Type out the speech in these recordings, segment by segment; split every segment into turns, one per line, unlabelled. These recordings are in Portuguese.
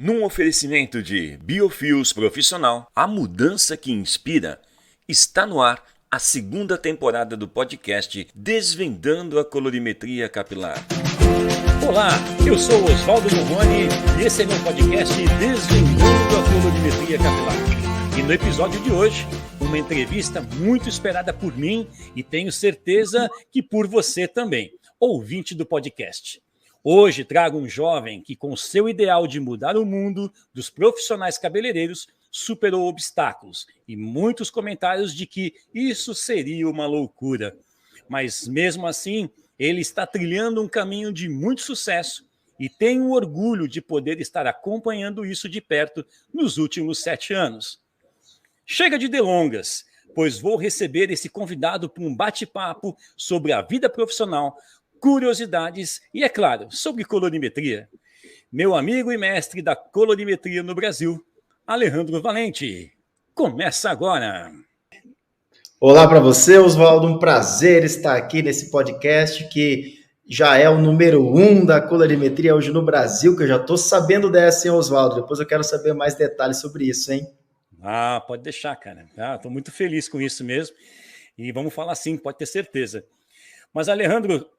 Num oferecimento de Biofios Profissional, a mudança que inspira, está no ar a segunda temporada do podcast Desvendando a Colorimetria Capilar. Olá, eu sou Oswaldo Morrone e esse é meu podcast Desvendando a Colorimetria Capilar. E no episódio de hoje, uma entrevista muito esperada por mim e tenho certeza que por você também, ouvinte do podcast. Hoje trago um jovem que, com seu ideal de mudar o mundo dos profissionais cabeleireiros, superou obstáculos e muitos comentários de que isso seria uma loucura. Mas, mesmo assim, ele está trilhando um caminho de muito sucesso e tenho o orgulho de poder estar acompanhando isso de perto nos últimos 7 anos. Chega de delongas, pois vou receber esse convidado para um bate-papo sobre a vida profissional, curiosidades e, é claro, sobre colorimetria. Meu amigo e mestre da colorimetria no Brasil, Alejandro Valente. Começa agora.
Olá para você, Oswaldo. Um prazer estar aqui nesse podcast que já é o número 1 da colorimetria hoje no Brasil, que eu já estou sabendo dessa, hein, Oswaldo? Depois eu quero saber mais detalhes sobre isso, hein?
Pode deixar, cara. Estou muito feliz com isso mesmo. E vamos falar sim, pode ter certeza. Mas, Alejandro,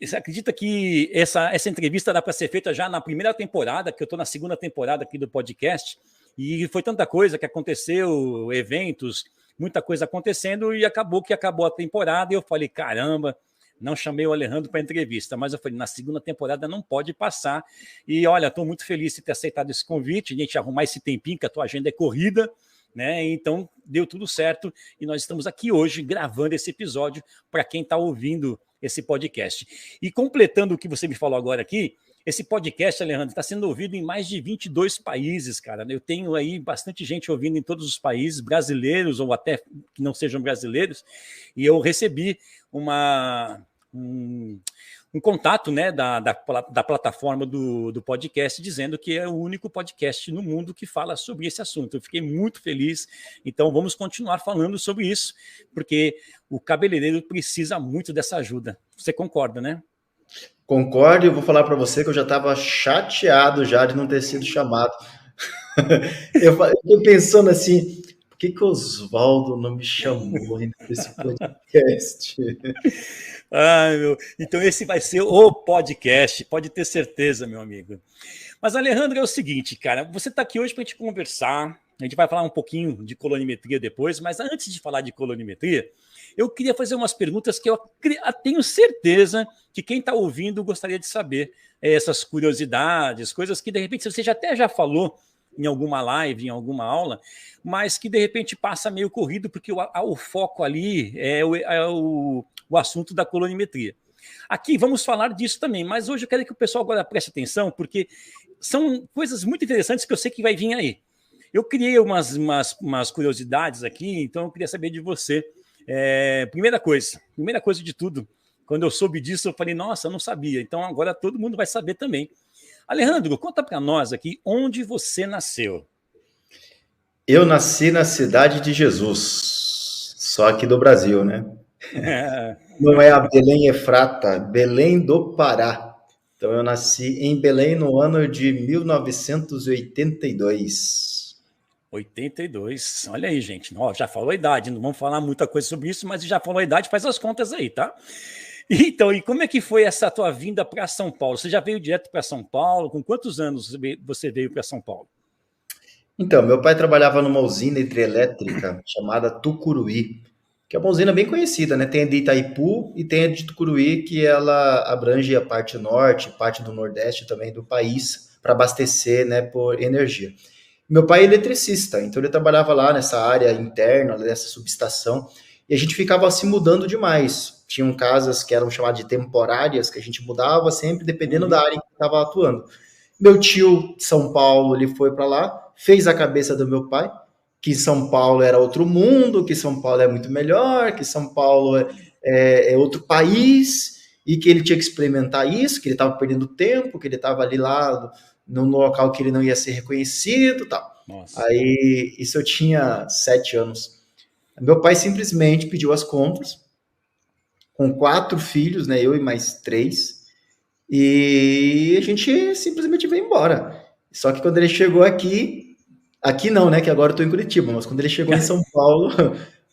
você acredita que essa entrevista dá para ser feita já na primeira temporada, que eu estou na segunda temporada aqui do podcast, e foi tanta coisa que aconteceu, eventos, muita coisa acontecendo, e acabou a temporada, e eu falei, caramba, não chamei o Alejandro para entrevista, mas eu falei, na segunda temporada não pode passar, e olha, estou muito feliz de ter aceitado esse convite, a gente arrumar esse tempinho, que a tua agenda é corrida, né? Então deu tudo certo e nós estamos aqui hoje gravando esse episódio para quem está ouvindo esse podcast. E completando o que você me falou agora aqui, esse podcast, Alejandro, está sendo ouvido em mais de 22 países, cara. Eu tenho aí bastante gente ouvindo em todos os países, brasileiros ou até que não sejam brasileiros, e eu recebi um contato, né, da plataforma do podcast, dizendo que é o único podcast no mundo que fala sobre esse assunto. Eu fiquei muito feliz, então vamos continuar falando sobre isso, porque o cabeleireiro precisa muito dessa ajuda. Você concorda, né?
Concordo, e eu vou falar para você que eu já estava chateado já de não ter sido chamado. Eu fiquei pensando assim, por que o Oswaldo não me chamou ainda para esse podcast?
Então esse vai ser o podcast, pode ter certeza, meu amigo. Mas, Alejandro, é o seguinte, cara, você está aqui hoje para a gente conversar, a gente vai falar um pouquinho de colorimetria depois, mas antes de falar de colorimetria, eu queria fazer umas perguntas que eu tenho certeza que quem está ouvindo gostaria de saber, essas curiosidades, coisas que de repente você já falou em alguma live, em alguma aula, mas que de repente passa meio corrido, porque o foco ali é o assunto da colorimetria. Aqui vamos falar disso também, mas hoje eu quero que o pessoal agora preste atenção, porque são coisas muito interessantes que eu sei que vai vir aí. Eu criei umas curiosidades aqui, então eu queria saber de você. Primeira coisa de tudo, quando eu soube disso, eu falei, nossa, eu não sabia, então agora todo mundo vai saber também. Alejandro, conta para nós aqui onde você nasceu.
Eu nasci na cidade de Jesus, só aqui do Brasil, né? Não é a Belém Efrata, Belém do Pará. Então eu nasci em Belém no ano de 1982.
82, olha aí, gente. Já falou a idade, não vamos falar muita coisa sobre isso, mas já falou a idade, faz as contas aí, tá? Então, e como é que foi essa tua vinda para São Paulo? Você já veio direto para São Paulo? Com quantos anos você veio para São Paulo?
Então, meu pai trabalhava numa usina hidrelétrica chamada Tucuruí, que é uma usina bem conhecida, né? Tem a de Itaipu e tem a de Tucuruí, que ela abrange a parte norte, parte do nordeste também do país, para abastecer, né, por energia. Meu pai é eletricista, então ele trabalhava lá nessa área interna, nessa subestação, e a gente ficava se mudando demais. Tinham casas que eram chamadas de temporárias, que a gente mudava sempre dependendo da área em que estava atuando. Meu tio de São Paulo, ele foi para lá, fez a cabeça do meu pai, que São Paulo era outro mundo, que São Paulo é muito melhor, que São Paulo é outro país, e que ele tinha que experimentar isso, que ele estava perdendo tempo, que ele estava ali lá num local que ele não ia ser reconhecido, tal.
Nossa.
Aí, isso eu tinha 7 anos. Meu pai simplesmente pediu as contas, com 4 filhos, né, eu e mais 3, e a gente simplesmente veio embora. Só que quando ele chegou aqui não, né? Que agora eu tô em Curitiba, mas quando ele chegou em São Paulo,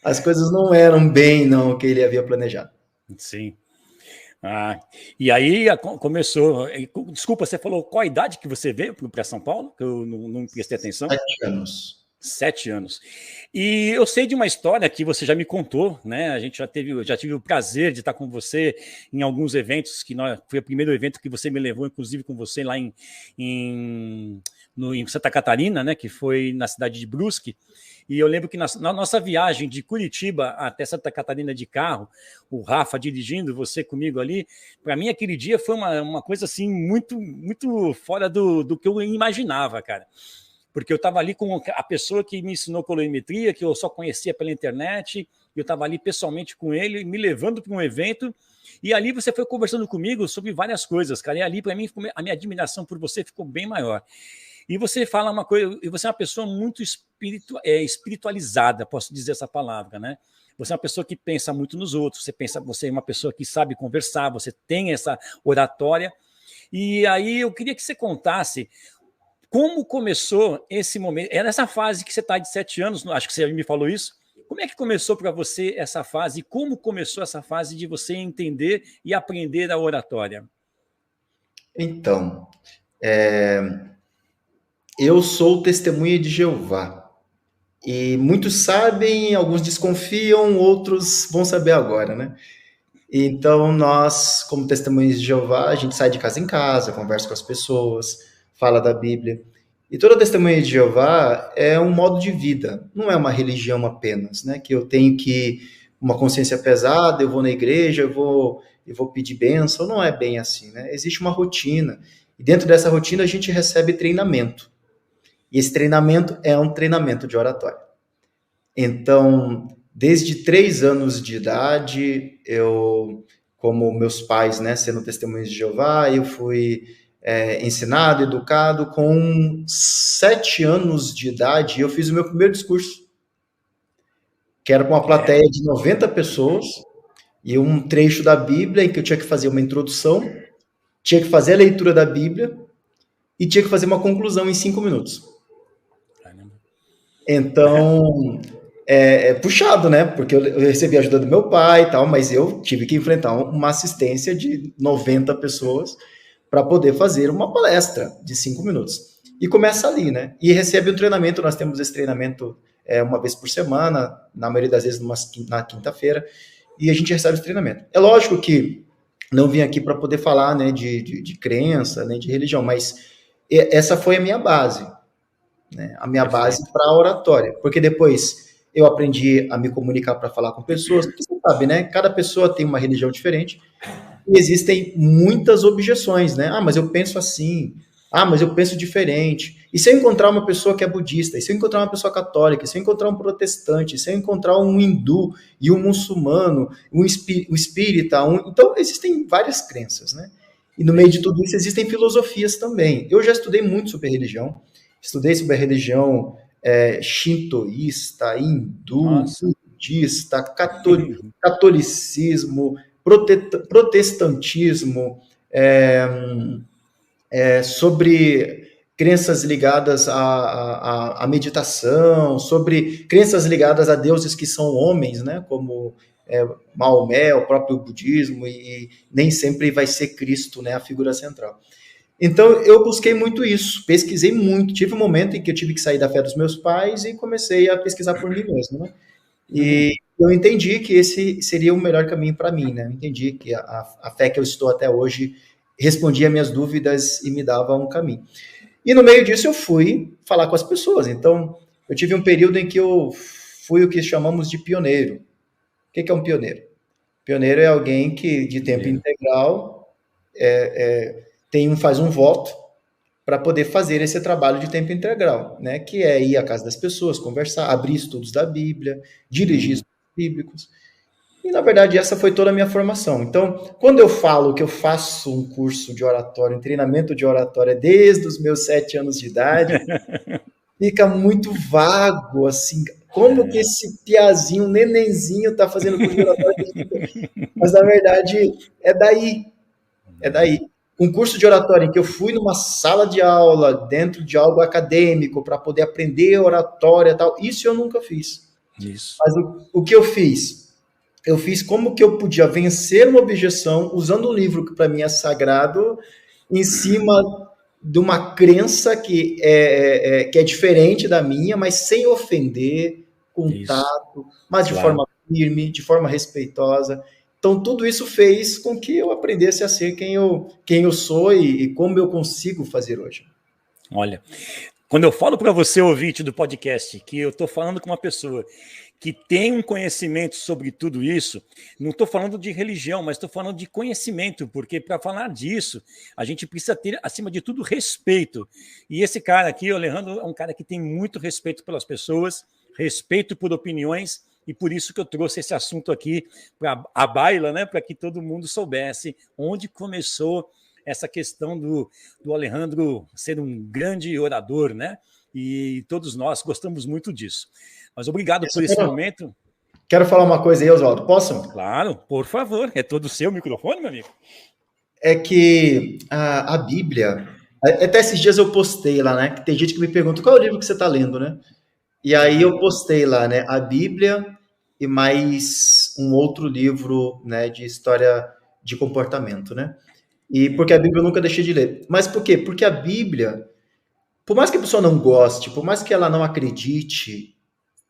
as coisas não eram bem, não, o que ele havia planejado.
Sim. Ah, e aí começou. Desculpa, você falou qual a idade que você veio para São Paulo? Que eu não prestei atenção.
7 anos.
7 anos. E eu sei de uma história que você já me contou, né? A gente já tive o prazer de estar com você em alguns eventos, foi o primeiro evento que você me levou, inclusive com você lá em Santa Catarina, né? Que foi na cidade de Brusque. E eu lembro que na nossa viagem de Curitiba até Santa Catarina de carro, o Rafa dirigindo, você comigo ali, para mim aquele dia foi uma coisa assim muito, muito fora do que eu imaginava, cara. Porque eu estava ali com a pessoa que me ensinou colorimetria, que eu só conhecia pela internet, eu estava ali pessoalmente com ele, me levando para um evento, e ali você foi conversando comigo sobre várias coisas, cara, e ali para mim a minha admiração por você ficou bem maior. E você fala uma coisa, e você é uma pessoa muito espiritualizada, posso dizer essa palavra, né? Você é uma pessoa que pensa muito nos outros, você é uma pessoa que sabe conversar, você tem essa oratória, e aí eu queria que você contasse como começou esse momento? É nessa fase que você está de 7 anos, acho que você me falou isso. Como é que começou para você essa fase? Como começou essa fase de você entender e aprender a oratória?
Então, eu sou testemunha de Jeová. E muitos sabem, alguns desconfiam, outros vão saber agora, né? Então, nós, como testemunhas de Jeová, a gente sai de casa em casa, conversa com as pessoas, fala da Bíblia. E toda testemunha de Jeová é um modo de vida, não é uma religião apenas, né? Que eu tenho uma consciência pesada, eu vou na igreja, eu vou pedir bênção, não é bem assim, né? Existe uma rotina, e dentro dessa rotina a gente recebe treinamento. E esse treinamento é um treinamento de oratória. Então, desde 3 anos de idade, como meus pais, né, sendo testemunhas de Jeová, eu fui ensinado, educado. Com 7 anos de idade, eu fiz o meu primeiro discurso, que era com uma plateia de 90 pessoas, e um trecho da Bíblia, em que eu tinha que fazer uma introdução, tinha que fazer a leitura da Bíblia, e tinha que fazer uma conclusão em 5 minutos. Então, é puxado, né? Porque eu recebi a ajuda do meu pai e tal, mas eu tive que enfrentar uma assistência de 90 pessoas para poder fazer uma palestra de 5 minutos. E começa ali, né? E recebe um treinamento, nós temos esse treinamento uma vez por semana, na maioria das vezes na quinta-feira, e a gente recebe esse treinamento. É lógico que não vim aqui para poder falar, né, de crença, nem de religião, mas essa foi a minha base, né? A minha base para a oratória, porque depois eu aprendi a me comunicar para falar com pessoas, porque você sabe, né? Cada pessoa tem uma religião diferente e existem muitas objeções, né? Ah, mas eu penso assim. Ah, mas eu penso diferente. E se eu encontrar uma pessoa que é budista, e se eu encontrar uma pessoa católica, e se eu encontrar um protestante, e se eu encontrar um hindu e um muçulmano, um espírita, então existem várias crenças, né? E no meio de tudo isso existem filosofias também. Eu já estudei muito sobre religião. Estudei sobre a religião shintoísta, hindu, budista, catolicismo, protestantismo, sobre crenças ligadas à meditação, sobre crenças ligadas a deuses que são homens, né, como Maomé, o próprio budismo, e nem sempre vai ser Cristo, né, a figura central. Então, eu busquei muito isso, pesquisei muito. Tive um momento em que eu tive que sair da fé dos meus pais e comecei a pesquisar por mim mesmo, né? E eu entendi que esse seria o melhor caminho para mim, né? Eu entendi que a fé que eu estou até hoje respondia minhas dúvidas e me dava um caminho. E no meio disso eu fui falar com as pessoas. Então, eu tive um período em que eu fui o que chamamos de pioneiro. O que é um pioneiro? Pioneiro é alguém que, de tempo integral, faz um voto para poder fazer esse trabalho de tempo integral, né? Que é ir à casa das pessoas, conversar, abrir estudos da Bíblia, dirigir estudos bíblicos. E, na verdade, essa foi toda a minha formação. Então, quando eu falo que eu faço um curso de oratória, um treinamento de oratória desde os meus 7 anos de idade, fica muito vago, assim, como que esse piazinho, nenenzinho, tá fazendo curso de oratória? Mas, na verdade, é daí. Um curso de oratória em que eu fui numa sala de aula, dentro de algo acadêmico, para poder aprender oratória e tal, isso eu nunca fiz.
Isso.
Mas o que eu fiz? Eu fiz como que eu podia vencer uma objeção usando um livro que para mim é sagrado, em cima de uma crença que é diferente da minha, mas sem ofender, com tato, mas de forma firme, de forma respeitosa. Então, tudo isso fez com que eu aprendesse a ser quem eu sou e como eu consigo fazer hoje.
Olha, quando eu falo para você, ouvinte do podcast, que eu estou falando com uma pessoa que tem um conhecimento sobre tudo isso, não estou falando de religião, mas estou falando de conhecimento, porque para falar disso, a gente precisa ter, acima de tudo, respeito. E esse cara aqui, o Alejandro, é um cara que tem muito respeito pelas pessoas, respeito por opiniões, e por isso que eu trouxe esse assunto aqui para a baila, né, para que todo mundo soubesse onde começou essa questão do Alejandro ser um grande orador, né? E todos nós gostamos muito disso. Mas obrigado por esse momento.
Quero falar uma coisa aí, Oswaldo. Posso?
Claro, por favor. É todo seu microfone, meu amigo?
É que a Bíblia... Até esses dias eu postei lá, né? Que tem gente que me pergunta qual é o livro que você está lendo, né? E aí eu postei lá, né? A Bíblia e mais um outro livro, né? De história de comportamento, né? E porque a Bíblia eu nunca deixei de ler. Mas por quê? Porque a Bíblia, por mais que a pessoa não goste, por mais que ela não acredite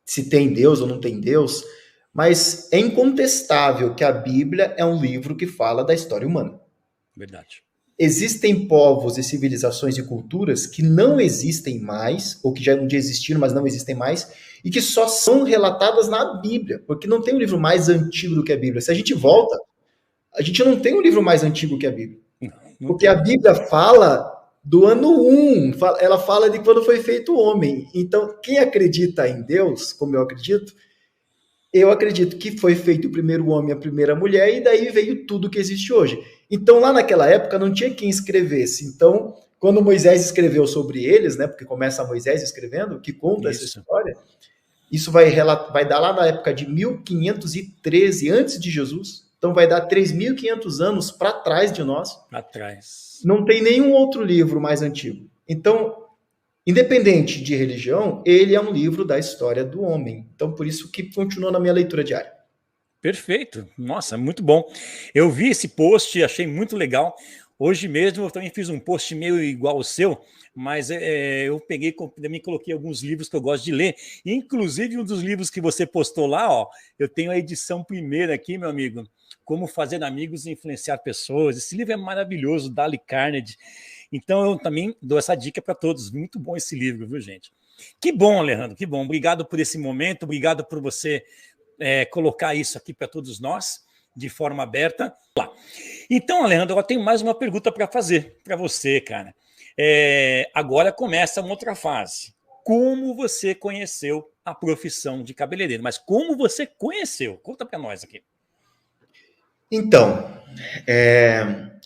se tem Deus ou não tem Deus, mas é incontestável que a Bíblia é um livro que fala da história humana.
Verdade.
Existem povos e civilizações e culturas que não existem mais, ou que já um dia existiram, mas não existem mais, e que só são relatadas na Bíblia, porque não tem um livro mais antigo do que a Bíblia. Se a gente volta, a gente não tem um livro mais antigo que a Bíblia. Porque a Bíblia fala do ano 1, ela fala de quando foi feito o homem. Então, quem acredita em Deus, como eu acredito que foi feito o primeiro homem e a primeira mulher, e daí veio tudo que existe hoje. Então, lá naquela época, não tinha quem escrevesse. Então, quando Moisés escreveu sobre eles, né, porque começa Moisés escrevendo, que conta essa história, isso vai dar lá na época de 1513, antes de Jesus. Então, vai dar 3.500 anos para trás de nós.
Para trás.
Não tem nenhum outro livro mais antigo. Então, independente de religião, ele é um livro da história do homem. Então, por isso que continua na minha leitura diária.
Perfeito. Nossa, muito bom. Eu vi esse post, achei muito legal. Hoje mesmo eu também fiz um post meio igual ao seu, mas eu peguei, também coloquei alguns livros que eu gosto de ler. Inclusive, um dos livros que você postou lá, ó, eu tenho a edição primeira aqui, meu amigo. Como Fazer Amigos e Influenciar Pessoas. Esse livro é maravilhoso, Dale Carnegie. Então, eu também dou essa dica para todos. Muito bom esse livro, viu, gente? Que bom, Alejandro, que bom. Obrigado por esse momento, obrigado por você colocar isso aqui para todos nós, de forma aberta. Então, Alejandro, eu tenho mais uma pergunta para fazer para você, cara. Agora começa uma outra fase. Como você conheceu a profissão de cabeleireiro? Mas como você conheceu? Conta para nós aqui.
Então,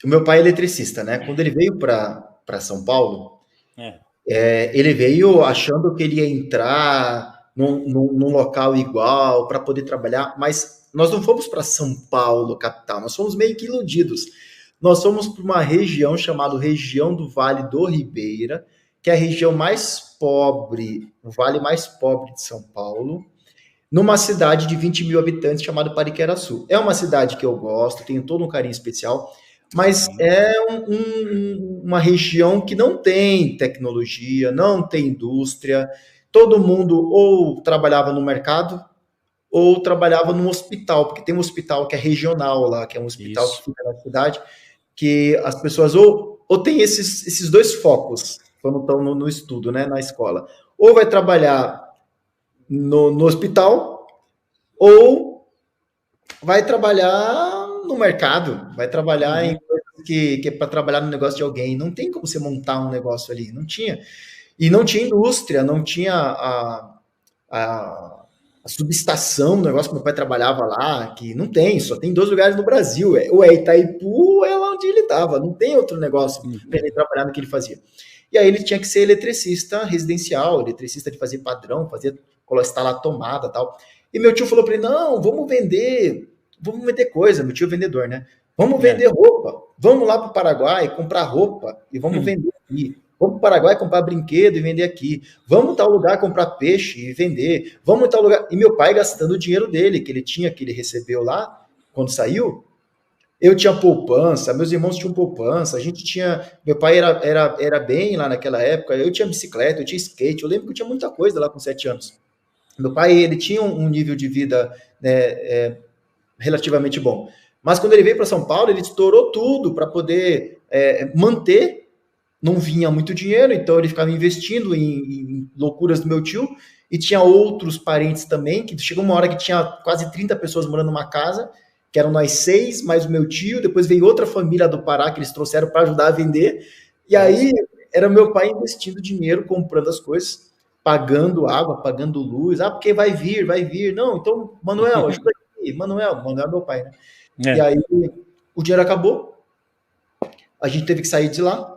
o meu pai é eletricista, né? Quando ele veio para São Paulo, ele veio achando que ele ia entrar num local igual para poder trabalhar, mas nós não fomos para São Paulo, capital, nós fomos meio que iludidos. Nós fomos para uma região chamada região do Vale do Ribeira, que é a região mais pobre, o vale mais pobre de São Paulo, numa cidade de 20 mil habitantes chamada Pariqueraçu. É uma cidade que eu gosto, tenho todo um carinho especial, mas é uma região que não tem tecnologia, não tem indústria, todo mundo ou trabalhava no mercado ou trabalhava num hospital, porque tem um hospital que é regional lá, que é um hospital que fica na cidade, que as pessoas ou tem esses dois focos quando estão no estudo, né, na escola. Ou vai trabalhar no hospital, ou vai trabalhar no mercado, vai trabalhar em coisas que é para trabalhar no negócio de alguém. Não tem como você montar um negócio ali, não tinha. E não tinha indústria, não tinha a subestação, o negócio que meu pai trabalhava lá, que não tem, só tem 2 lugares no Brasil, ou é Itaipu, ou é lá onde ele estava, não tem outro negócio para ele trabalhar no que ele fazia. E aí ele tinha que ser eletricista residencial, eletricista de fazer padrão, instalar tomada e tal. E meu tio falou para ele, não, vamos vender coisa, meu tio é vendedor, né? Vamos vender roupa. vamos lá para o Paraguai comprar roupa e vamos vender aqui. Vamos para o Paraguai comprar brinquedo e vender aqui. Vamos em tal lugar comprar peixe e vender. Vamos em tal lugar. E meu pai gastando o dinheiro dele, que ele tinha, que ele recebeu lá, quando saiu. Eu tinha poupança, meus irmãos tinham poupança, a gente tinha. Meu pai era bem lá naquela época, eu tinha bicicleta, eu tinha skate, eu lembro que eu tinha muita coisa lá com 7 anos. Meu pai, ele tinha um nível de vida, né, relativamente bom. Mas quando ele veio para São Paulo, ele estourou tudo para poder manter. Não vinha muito dinheiro, então ele ficava investindo em loucuras do meu tio, e tinha outros parentes também, que chegou uma hora que tinha quase 30 pessoas morando numa casa, que eram nós 6, mais o meu tio, depois veio outra família do Pará que eles trouxeram para ajudar a vender, e aí era meu pai investindo dinheiro, comprando as coisas, pagando água, pagando luz, porque vai vir, não, então, Manuel, ajuda aqui, Manuel é meu pai, né? E aí o dinheiro acabou, a gente teve que sair de lá,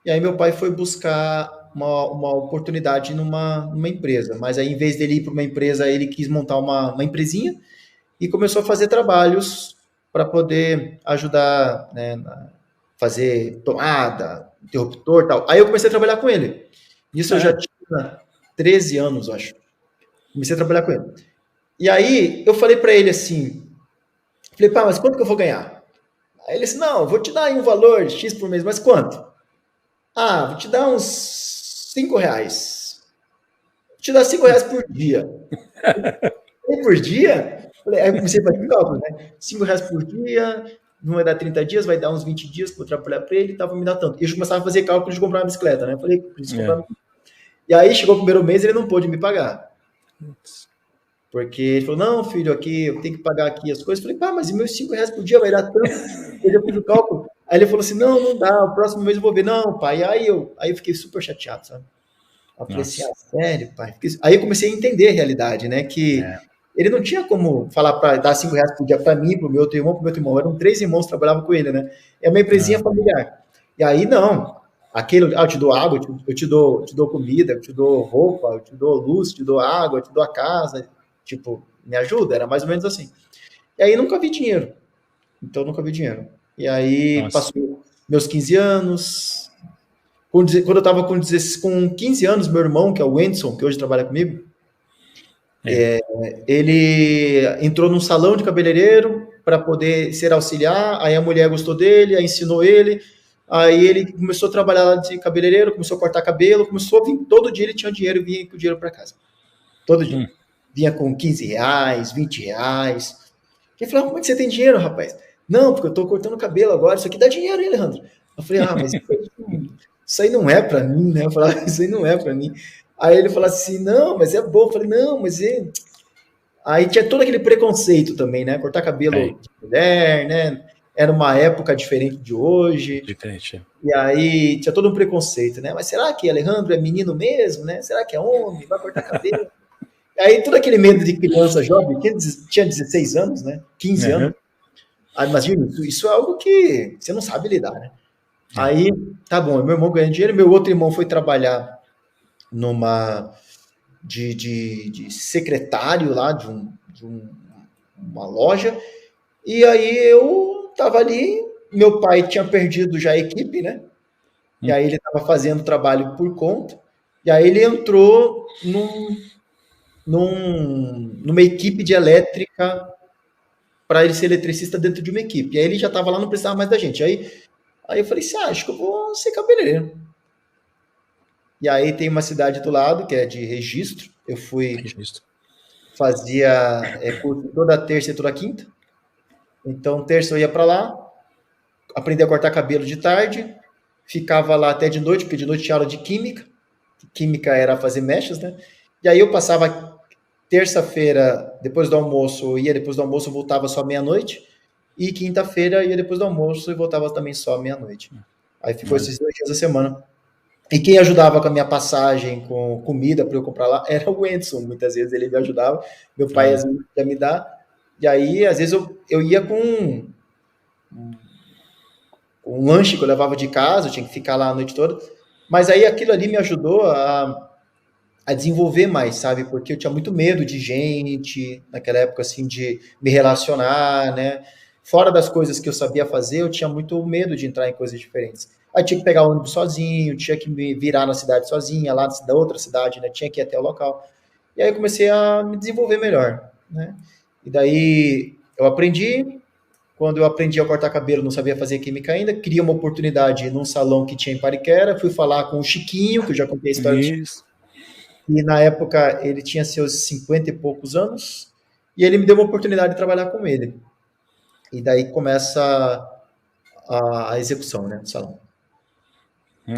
e aí meu pai foi buscar uma oportunidade numa empresa, mas aí em vez dele ir para uma empresa, ele quis montar uma empresinha e começou a fazer trabalhos para poder ajudar, né, fazer tomada, interruptor e tal. Aí eu comecei a trabalhar com ele. Isso eu já tinha 13 anos, acho. Comecei a trabalhar com ele. E aí eu falei para ele assim, falei, pá, mas quanto que eu vou ganhar? Aí ele disse, não, vou te dar aí um valor X por mês, mas quanto? Vou te dar uns R$5. Vou te dar R$5 por dia. Por dia? Aí eu comecei a fazer um cálculo, né? R$5 por dia, não vai dar 30 dias, vai dar uns 20 dias para eu trabalhar para ele, tava me dando tanto. E eu começava a fazer cálculo de comprar uma bicicleta, né? Eu falei, preciso comprar uma... E aí chegou o primeiro mês, ele não pôde me pagar. Porque ele falou, não, filho, aqui, eu tenho que pagar aqui as coisas. Eu falei, pá, mas e meus R$5 por dia vai dar tanto? Eu já fiz o cálculo. Aí ele falou assim, não dá, o próximo mês eu vou ver. Não, pai, aí eu fiquei super chateado, sabe? Eu falei assim, sério, pai? Aí eu comecei a entender a realidade, né? Que ele não tinha como falar para dar R$5 por dia para mim, pro meu outro irmão, pro meu outro irmão. Eram 3 irmãos que trabalhavam com ele, né? É uma empresinha familiar. E aí, não. Eu te dou água, eu te dou comida, eu te dou roupa, eu te dou luz, eu te dou água, eu te dou a casa. Tipo, me ajuda? Era mais ou menos assim. E aí nunca vi dinheiro. Então, nunca vi dinheiro. E aí, passou meus 15 anos. Quando eu estava com 15 anos, meu irmão, que é o Wendson, que hoje trabalha comigo, ele entrou num salão de cabeleireiro para poder ser auxiliar. Aí a mulher gostou dele, aí ensinou ele. Aí ele começou a trabalhar lá de cabeleireiro, começou a cortar cabelo, começou a vir todo dia, ele tinha dinheiro e vinha com o dinheiro para casa. Todo dia. Vinha com R$15, R$20. Ele falou, como é que você tem dinheiro, rapaz? Não, porque eu tô cortando cabelo agora, isso aqui dá dinheiro, hein, Alejandro? Eu falei, mas isso aí não é para mim, né? Eu falei, isso aí não é para mim. Aí ele falou assim, não, mas é bom. Eu falei, não, mas é... Aí tinha todo aquele preconceito também, né? Cortar cabelo de mulher, né? Era uma época diferente de hoje.
Diferente.
E aí tinha todo um preconceito, né? Mas será que Alejandro é menino mesmo, né? Será que é homem? Vai cortar cabelo? Aí todo aquele medo de criança jovem, que tinha 16 anos, né? 15 anos. Imagina, isso é algo que você não sabe lidar, né? Aí, tá bom, meu irmão ganha dinheiro, meu outro irmão foi trabalhar de secretário lá de uma loja, e aí eu tava ali, meu pai tinha perdido já a equipe, né? E aí ele tava fazendo trabalho por conta, e aí ele entrou numa equipe de elétrica para ele ser eletricista dentro de uma equipe. E aí ele já estava lá, não precisava mais da gente. Aí eu falei assim, acho que eu vou ser cabeleireiro. E aí tem uma cidade do lado, que é de Registro. Eu fui, fazia curso toda terça e toda quinta. Então, terça eu ia para lá, aprendi a cortar cabelo de tarde, ficava lá até de noite, porque de noite tinha aula de química. Química era fazer mechas, né? E aí eu passava terça-feira, depois do almoço, eu voltava só meia-noite, e quinta-feira ia depois do almoço e voltava também só meia-noite. Aí ficou esses 2 dias da semana. E quem ajudava com a minha passagem, com comida para eu comprar lá, era o Wendson. Muitas vezes ele me ajudava, meu pai às vezes ia me dar, e aí às vezes eu ia com um lanche que eu levava de casa, eu tinha que ficar lá a noite toda, mas aí aquilo ali me ajudou a desenvolver mais, sabe? Porque eu tinha muito medo de gente, naquela época, assim, de me relacionar, né? fora das coisas que eu sabia fazer, eu tinha muito medo de entrar em coisas diferentes. Aí tinha que pegar o ônibus sozinho, tinha que me virar na cidade sozinha, lá da outra cidade, né? Tinha que ir até o local. E aí eu comecei a me desenvolver melhor, né? E daí eu aprendi. Quando eu aprendi a cortar cabelo, não sabia fazer química ainda, queria uma oportunidade num salão que tinha em Pariquera, fui falar com o Chiquinho, que eu já contei a história do Chiquinho,
Isso.
e na época ele tinha seus 50 e poucos anos, e ele me deu uma oportunidade de trabalhar com ele. E daí começa a execução, né, do salão.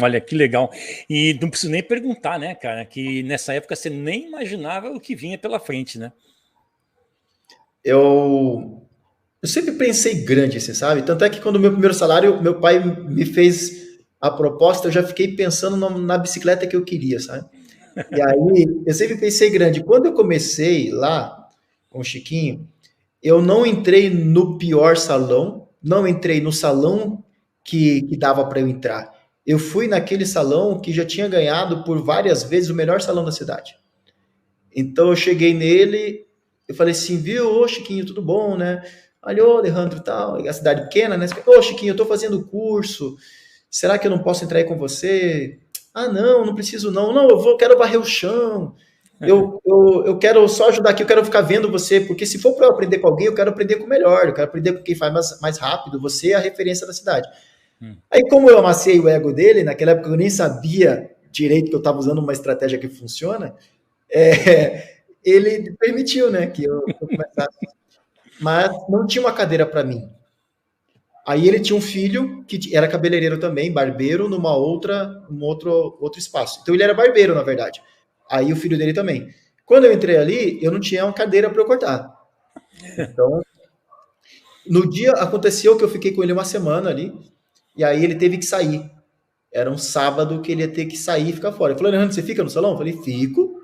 Olha, que legal. E não preciso nem perguntar, né, cara, que nessa época você nem imaginava o que vinha pela frente, né?
Eu sempre pensei grande, assim, sabe? Tanto é que quando o meu primeiro salário, meu pai me fez a proposta, eu já fiquei pensando na bicicleta que eu queria, sabe? E aí, eu sempre pensei grande. Quando eu comecei lá com o Chiquinho, eu não entrei no pior salão, não entrei no salão que dava para eu entrar. Eu fui naquele salão que já tinha ganhado por várias vezes o melhor salão da cidade. Então eu cheguei nele, eu falei assim, viu, ô Chiquinho, tudo bom, né? Olha, ô Alejandro, tal, a cidade pequena, né? Ô Chiquinho, eu tô fazendo curso, será que eu não posso entrar aí com você? Ah, não, não preciso não. Não, quero varrer o chão. Eu quero só ajudar aqui, eu quero ficar vendo você, porque se for para eu aprender com alguém, eu quero aprender com o melhor, eu quero aprender com quem faz mais rápido, você é a referência da cidade. Aí, como eu amassei o ego dele, naquela época eu nem sabia direito que eu estava usando uma estratégia que funciona, ele permitiu, né, que eu começasse. Mas não tinha uma cadeira para mim. Aí ele tinha um filho que era cabeleireiro também, barbeiro, um outro espaço. Então ele era barbeiro, na verdade. Aí o filho dele também. Quando eu entrei ali, eu não tinha uma cadeira para eu cortar. Então, no dia aconteceu que eu fiquei com ele uma semana ali, e aí ele teve que sair. Era um sábado que ele ia ter que sair e ficar fora. Ele falou, Alejandro, você fica no salão? Eu falei, fico.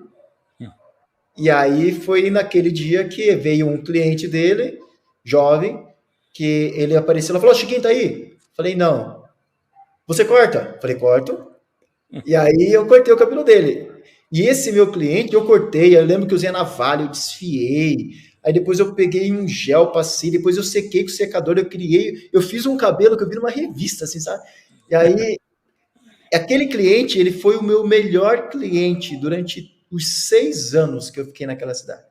E aí foi naquele dia que veio um cliente dele, jovem, que ele apareceu e falou, Chiquinho, tá aí? Falei, não. Você corta? Falei, corto. E aí eu cortei o cabelo dele. E esse meu cliente, eu cortei, eu lembro que eu usei a navalha, eu desfiei, aí depois eu peguei um gel, passei, depois eu sequei com o secador, eu fiz um cabelo que eu vi numa revista, assim, sabe? E aí, aquele cliente, ele foi o meu melhor cliente durante os 6 anos que eu fiquei naquela cidade.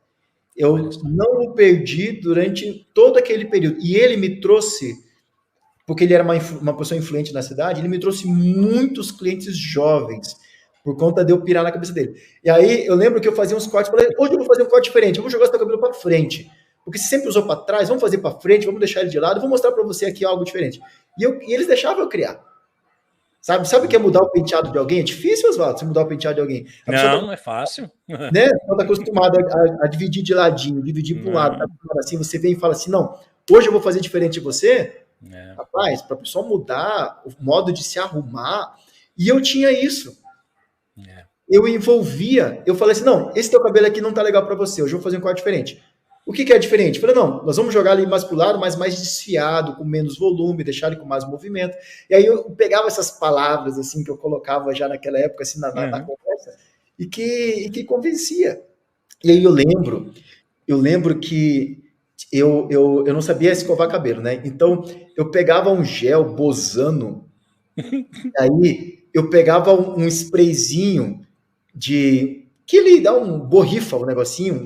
Eu não o perdi durante todo aquele período. E ele me trouxe, porque ele era uma pessoa influente na cidade, ele me trouxe muitos clientes jovens, por conta de eu pirar na cabeça dele. E aí, eu lembro que eu fazia uns cortes, falei, hoje eu vou fazer um corte diferente, eu vou jogar seu cabelo para frente. Porque você sempre usou para trás, vamos fazer para frente, vamos deixar ele de lado, vou mostrar para você aqui algo diferente. E eles deixavam eu criar. Sabe o que é mudar o penteado de alguém? É difícil, Oswaldo, você mudar o penteado de alguém.
Não é fácil.
Né? Você está acostumado a dividir de ladinho, dividir para um lado, tá assim, você vem e fala assim, não, hoje eu vou fazer diferente de você. Rapaz, para a pessoa mudar o modo de se arrumar, e eu tinha isso. Eu envolvia, eu falei assim, não, esse teu cabelo aqui não tá legal para você, hoje eu vou fazer um corte diferente. O que é diferente? Eu falei, não, nós vamos jogar ali mais pro lado, mas mais desfiado, com menos volume, deixar ele com mais movimento. E aí eu pegava essas palavras, assim, que eu colocava já naquela época, assim, na conversa, e que convencia. E aí eu lembro que eu não sabia escovar cabelo, né? Então, eu pegava um gel Bozano, aí eu pegava um sprayzinho que ele dá um borrifa, um negocinho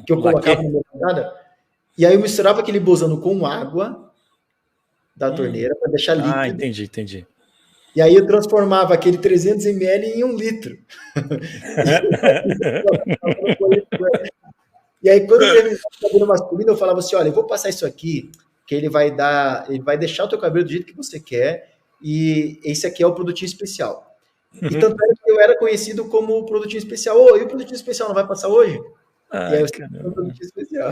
que eu colocava na minha jogada, e aí eu misturava aquele Bozano com água da torneira para deixar líquido.
Ah, entendi.
E aí eu transformava aquele 300 ml em 1 litro. E aí quando eu terminava o cabelo masculino, eu falava assim, olha, eu vou passar isso aqui, que ele vai deixar o teu cabelo do jeito que você quer, e esse aqui é o produtinho especial. E tanto é que eu era conhecido como o produtinho especial. E o produtinho especial não vai passar hoje? E aí eu sempre o produtinho especial.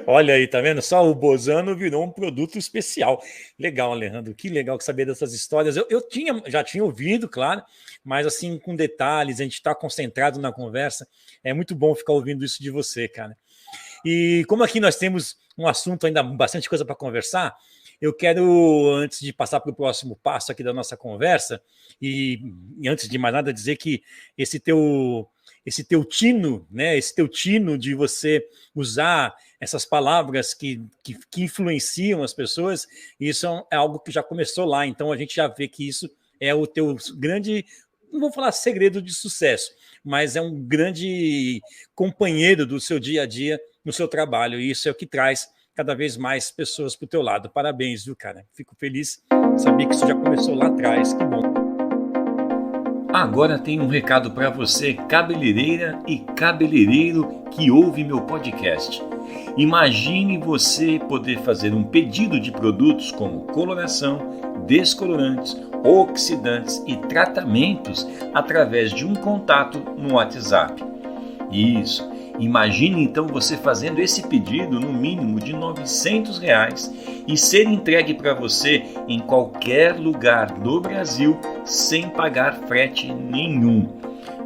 Olha aí, tá vendo? Só o Bozano virou um produto especial. Legal, Alejandro, que legal saber dessas histórias. Eu já tinha ouvido, claro, mas assim, com detalhes, a gente está concentrado na conversa. É muito bom ficar ouvindo isso de você, cara. E como aqui nós temos um assunto ainda, bastante coisa para conversar, eu quero, antes de passar para o próximo passo aqui da nossa conversa, e antes de mais nada dizer que esse teu tino, né? Esse teu tino de você usar essas palavras que influenciam as pessoas, isso é algo que já começou lá. Então a gente já vê que isso é o teu grande, não vou falar segredo de sucesso, mas é um grande companheiro do seu dia a dia no seu trabalho. E isso é o que traz cada vez mais pessoas para o teu lado. Parabéns, viu, cara? Fico feliz de saber que isso já começou lá atrás. Que bom.
Agora tem um recado para você, cabeleireira e cabeleireiro que ouve meu podcast. Imagine você poder fazer um pedido de produtos como coloração, descolorantes, oxidantes e tratamentos através de um contato no WhatsApp. Isso. Imagine então você fazendo esse pedido no mínimo de R$900 e ser entregue para você em qualquer lugar do Brasil sem pagar frete nenhum.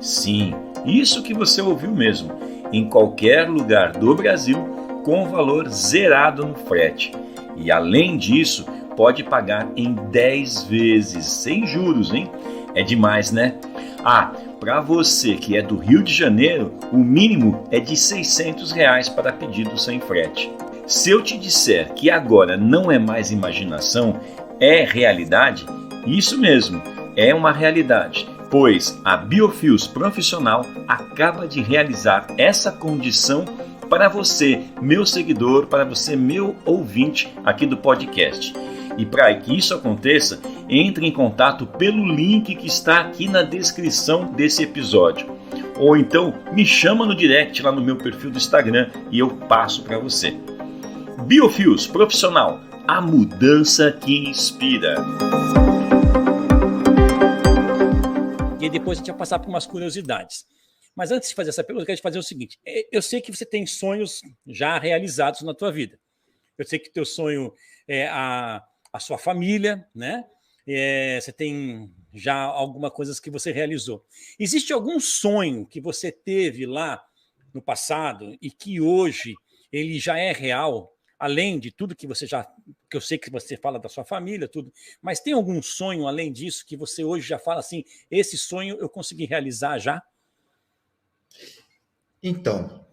Sim, isso que você ouviu mesmo, em qualquer lugar do Brasil com valor zerado no frete. E além disso, pode pagar em 10 vezes, sem juros, hein? É demais, né? Para você que é do Rio de Janeiro, o mínimo é de R$600 para pedido sem frete. Se eu te disser que agora não é mais imaginação, é realidade, isso mesmo, é uma realidade, pois a Biofios Profissional acaba de realizar essa condição para você, meu seguidor, para você, meu ouvinte aqui do podcast. E para que isso aconteça, entre em contato pelo link que está aqui na descrição desse episódio. Ou então me chama no direct lá no meu perfil do Instagram e eu passo para você. Biofios Profissional, a mudança que inspira.
E depois a gente vai passar por umas curiosidades. Mas antes de fazer essa pergunta, eu quero te fazer o seguinte. Eu sei que você tem sonhos já realizados na tua vida. Eu sei que o teu sonho é a sua família, né? Você tem já algumas coisas que você realizou. Existe algum sonho que você teve lá no passado e que hoje ele já é real, além de tudo que você já... que eu sei que você fala da sua família, tudo, mas tem algum sonho além disso que você hoje já fala assim, esse sonho eu consegui realizar já?
Então,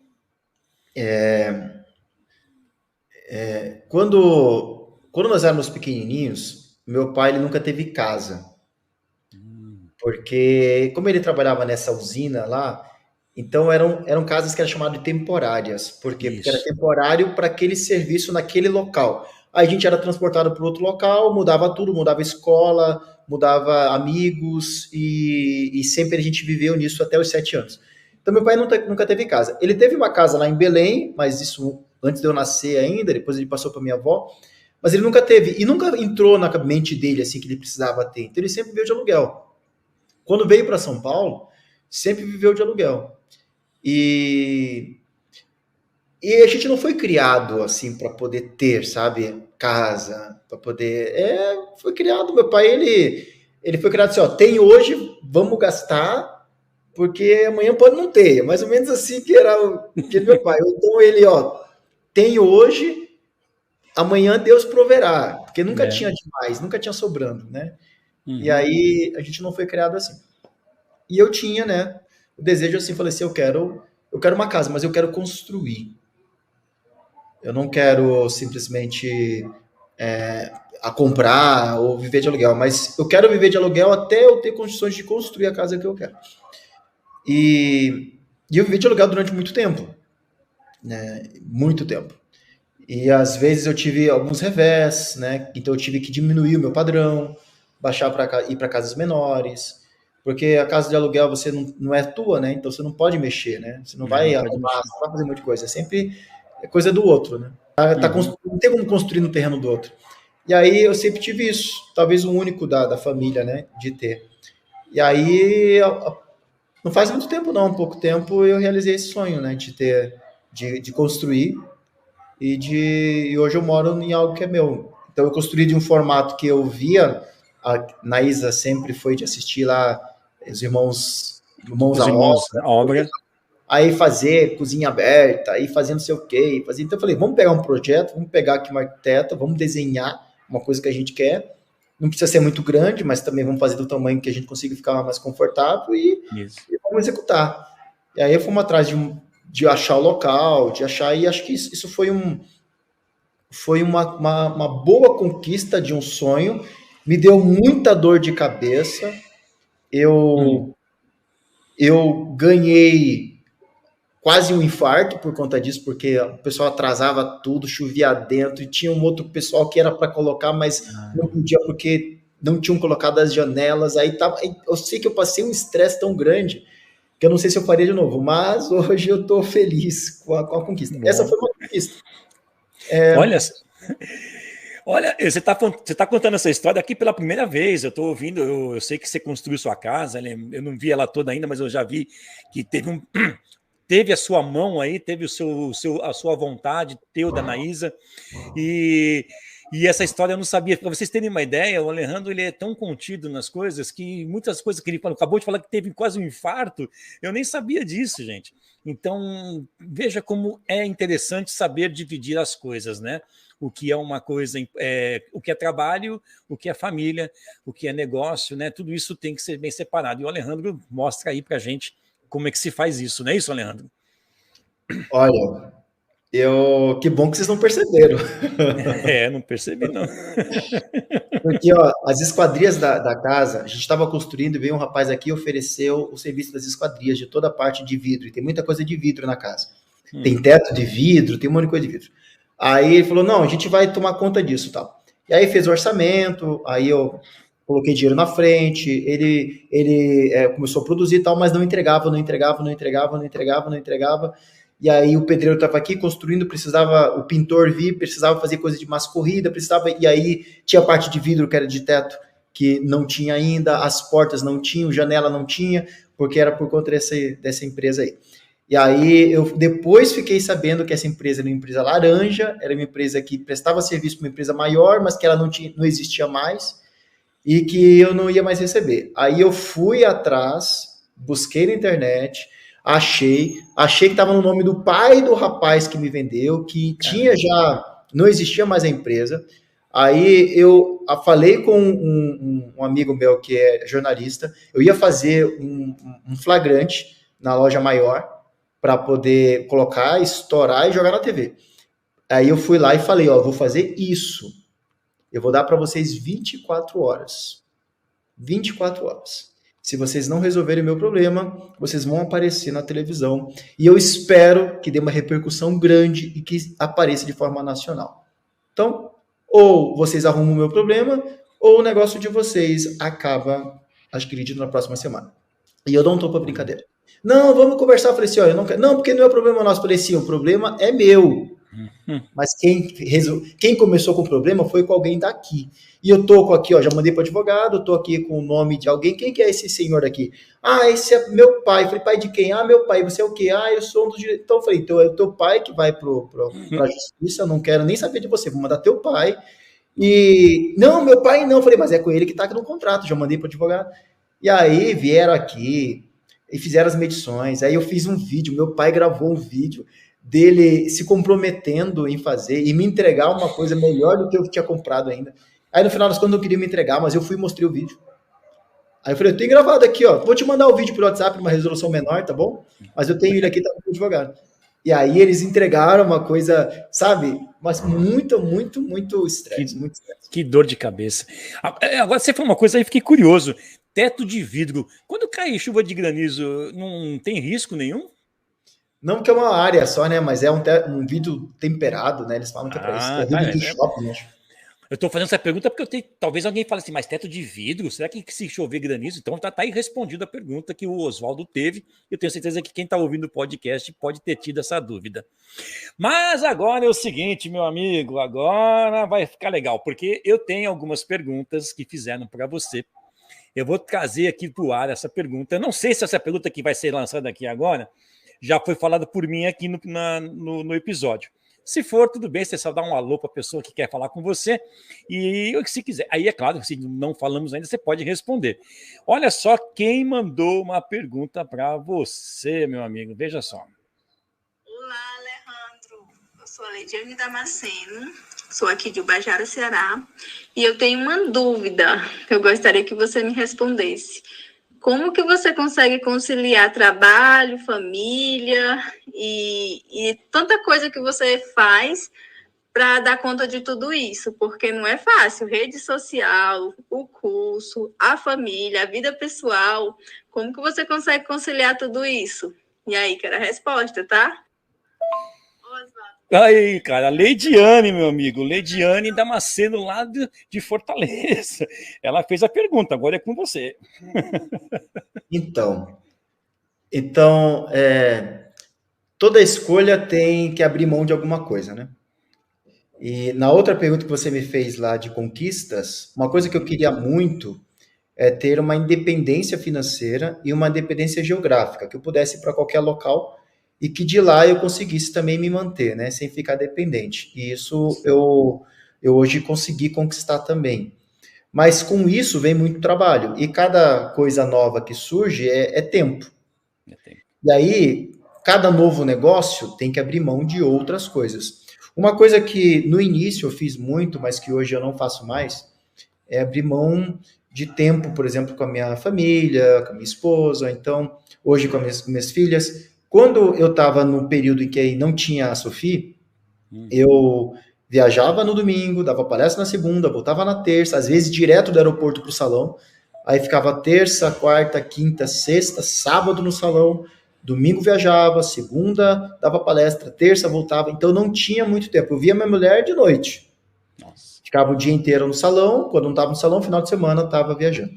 quando nós éramos pequenininhos, meu pai ele nunca teve casa. Porque, como ele trabalhava nessa usina lá, então eram casas que eram chamadas de temporárias. Por quê? Porque era temporário para aquele serviço naquele local. Aí a gente era transportado para outro local, mudava tudo, mudava escola, mudava amigos, e sempre a gente viveu nisso até os 7 anos. Então meu pai nunca teve casa. Ele teve uma casa lá em Belém, mas isso antes de eu nascer ainda, depois ele passou para minha avó, mas ele nunca teve, e nunca entrou na mente dele assim que ele precisava ter. Então ele sempre viveu de aluguel. Quando veio para São Paulo, sempre viveu de aluguel. E a gente não foi criado assim para poder ter, sabe, casa, para poder... foi criado, meu pai, ele foi criado assim, ó, tem hoje, vamos gastar, porque amanhã pode não ter. Mais ou menos assim que era meu pai. Então ele, ó, tem hoje, amanhã Deus proverá, porque nunca tinha demais, nunca tinha sobrando, né? Uhum. E aí a gente não foi criado assim. E eu tinha, né, o desejo assim, falei assim, eu quero uma casa, mas eu quero construir. Eu não quero simplesmente a comprar ou viver de aluguel, mas eu quero viver de aluguel até eu ter condições de construir a casa que eu quero. E eu vivi de aluguel durante muito tempo, né, muito tempo. E às vezes eu tive alguns revés, né, então eu tive que diminuir o meu padrão, baixar para ir para casas menores, porque a casa de aluguel você não é tua, né? Então você não pode mexer, né? Você não vai arrumar, você não vai fazer muita coisa, é sempre coisa do outro, né? Não tem como construir no terreno do outro. E aí eu sempre tive isso, talvez o único da família, né? De ter. E aí, não faz muito tempo não, pouco tempo eu realizei esse sonho, né? De ter, de construir, e hoje eu moro em algo que é meu. Então eu construí de um formato que eu via, a Naísa sempre foi de assistir lá os irmãos à obra, aí fazer cozinha aberta, aí fazer não sei o quê, então eu falei, vamos pegar um projeto, vamos pegar aqui uma arquiteta, vamos desenhar uma coisa que a gente quer, não precisa ser muito grande, mas também vamos fazer do tamanho que a gente consiga ficar mais confortável e vamos executar. E aí fomos atrás de achar o local, de achar, e acho que isso foi uma boa conquista de um sonho, me deu muita dor de cabeça, eu ganhei quase um infarto por conta disso, porque o pessoal atrasava tudo, chovia dentro, e tinha um outro pessoal que era para colocar, mas não podia porque não tinham colocado as janelas, eu sei que eu passei um estresse tão grande, que eu não sei se eu faria de novo, mas hoje eu estou feliz com a conquista. Bom. Essa foi uma conquista.
Olha, você tá contando essa história aqui pela primeira vez, eu estou ouvindo, eu sei que você construiu sua casa, eu não vi ela toda ainda, mas eu já vi que teve a sua mão aí, teve a sua vontade, teu, da Anaísa, e essa história eu não sabia. Para vocês terem uma ideia, o Alejandro ele é tão contido nas coisas que muitas coisas que ele acabou de falar que teve quase um infarto, eu nem sabia disso, gente. Então, veja como é interessante saber dividir as coisas, né? O que é uma coisa, o que é trabalho, o que é família, o que é negócio, né? Tudo isso tem que ser bem separado. E o Alejandro mostra aí para a gente como é que se faz isso, não é isso, Alejandro?
Olha, que bom que vocês não perceberam.
Não percebi, não.
Porque, ó, as esquadrias da casa, a gente estava construindo e veio um rapaz aqui e ofereceu o serviço das esquadrias, de toda a parte de vidro, e tem muita coisa de vidro na casa. Tem teto de vidro, tem um monte de coisa de vidro. Aí ele falou, não, a gente vai tomar conta disso, tal. E aí fez o orçamento, aí eu coloquei dinheiro na frente, ele começou a produzir e tal, mas não entregava. E aí o pedreiro estava aqui construindo, o pintor vir, precisava fazer coisa de massa corrida, e aí tinha a parte de vidro que era de teto, que não tinha ainda, as portas não tinham, janela não tinha, porque era por conta dessa empresa aí. E aí eu depois fiquei sabendo que essa empresa era uma empresa laranja, era uma empresa que prestava serviço para uma empresa maior, mas que ela não existia mais, e que eu não ia mais receber. Aí eu fui atrás, busquei na internet, achei que estava no nome do pai do rapaz que me vendeu, que não existia mais a empresa. Aí eu falei com um amigo meu que é jornalista, eu ia fazer um flagrante na loja maior para poder colocar, estourar e jogar na TV. Aí eu fui lá e falei, ó, vou fazer isso. Eu vou dar para vocês 24 horas. 24 horas. Se vocês não resolverem o meu problema, vocês vão aparecer na televisão. E eu espero que dê uma repercussão grande e que apareça de forma nacional. Então, ou vocês arrumam o meu problema, ou o negócio de vocês acaba, acredito, na próxima semana. E eu não tô pra brincadeira. Não, vamos conversar. Eu falei assim, ó, eu não quero. Não, porque não é problema nosso. Eu falei assim, o problema é meu. Mas quem começou com o problema foi com alguém daqui. E eu tô aqui, ó, já mandei para o advogado, tô aqui com o nome de alguém. Quem que é esse senhor aqui? Ah, esse é meu pai. Eu falei, pai de quem? Ah, meu pai. Você é o quê? Ah, eu sou um dos direitos. Então eu falei, então é o teu pai que vai pra justiça, eu não quero nem saber de você, vou mandar teu pai. E, não, meu pai não. Eu falei, mas é com ele que tá aqui no contrato, já mandei para o advogado. E aí vieram aqui e fizeram as medições. Aí eu fiz um vídeo, meu pai gravou um vídeo dele se comprometendo em fazer e me entregar uma coisa melhor do que eu tinha comprado ainda. Aí no final das contas eu queria me entregar, mas eu fui e mostrei o vídeo. Aí eu falei, eu tenho gravado aqui, ó, vou te mandar o vídeo pelo WhatsApp, uma resolução menor, tá bom? Mas eu tenho ele aqui, tá com o advogado. E aí eles entregaram uma coisa, sabe, mas muito estresse.
Que dor de cabeça. Agora você falou uma coisa aí, fiquei curioso. Teto de vidro. Quando cai chuva de granizo, não tem risco nenhum?
Não que é uma área só, né? Mas é um vidro temperado, né? Eles falam que é pra isso. É vidro de shopping, acho.
Eu estou fazendo essa pergunta porque talvez alguém fale assim, mas teto de vidro? Será que se chover granizo? Então tá aí respondida a pergunta que o Oswaldo teve. Eu tenho certeza que quem está ouvindo o podcast pode ter tido essa dúvida. Mas agora é o seguinte, meu amigo, agora vai ficar legal, porque eu tenho algumas perguntas que fizeram para você. Eu vou trazer aqui para o ar essa pergunta. Eu não sei se essa pergunta que vai ser lançada aqui agora já foi falada por mim aqui no episódio. Se for, tudo bem, você só dá um alô para a pessoa que quer falar com você. E se quiser, aí é claro, se não falamos ainda, você pode responder. Olha só quem mandou uma pergunta para você, meu amigo. Veja só.
Olá, Alejandro. Eu sou a Leidiane Damasceno, sou aqui de Ubajara, Ceará. E eu tenho uma dúvida que eu gostaria que você me respondesse. como que você consegue conciliar trabalho, família e tanta coisa que você faz para dar conta de tudo isso? Porque não é fácil. Rede social, o curso, a família, a vida pessoal. Como que você consegue conciliar tudo isso? E aí, quero a resposta, tá?
Aí, cara, Leidiane, meu amigo, Leidiane Damasceno, lá de Fortaleza. Ela fez a pergunta, agora é com você.
Então, toda escolha tem que abrir mão de alguma coisa, né? E na outra pergunta que você me fez lá de conquistas, uma coisa que eu queria muito é ter uma independência financeira e uma independência geográfica, que eu pudesse ir para qualquer local e que de lá eu conseguisse também me manter, né, sem ficar dependente. E isso eu hoje consegui conquistar também. Mas com isso vem muito trabalho. E cada coisa nova que surge é tempo. E aí, cada novo negócio tem que abrir mão de outras coisas. Uma coisa que no início eu fiz muito, mas que hoje eu não faço mais, é abrir mão de tempo, por exemplo, com a minha família, com a minha esposa, então, hoje com as minhas filhas. Quando eu estava no período em que não tinha a Sophie, eu viajava no domingo, dava palestra na segunda, voltava na terça, às vezes direto do aeroporto para o salão, aí ficava terça, quarta, quinta, sexta, sábado no salão, domingo viajava, segunda dava palestra, terça voltava, então não tinha muito tempo. Eu via minha mulher de noite. Nossa. Ficava o dia inteiro no salão, quando não estava no salão, final de semana estava viajando.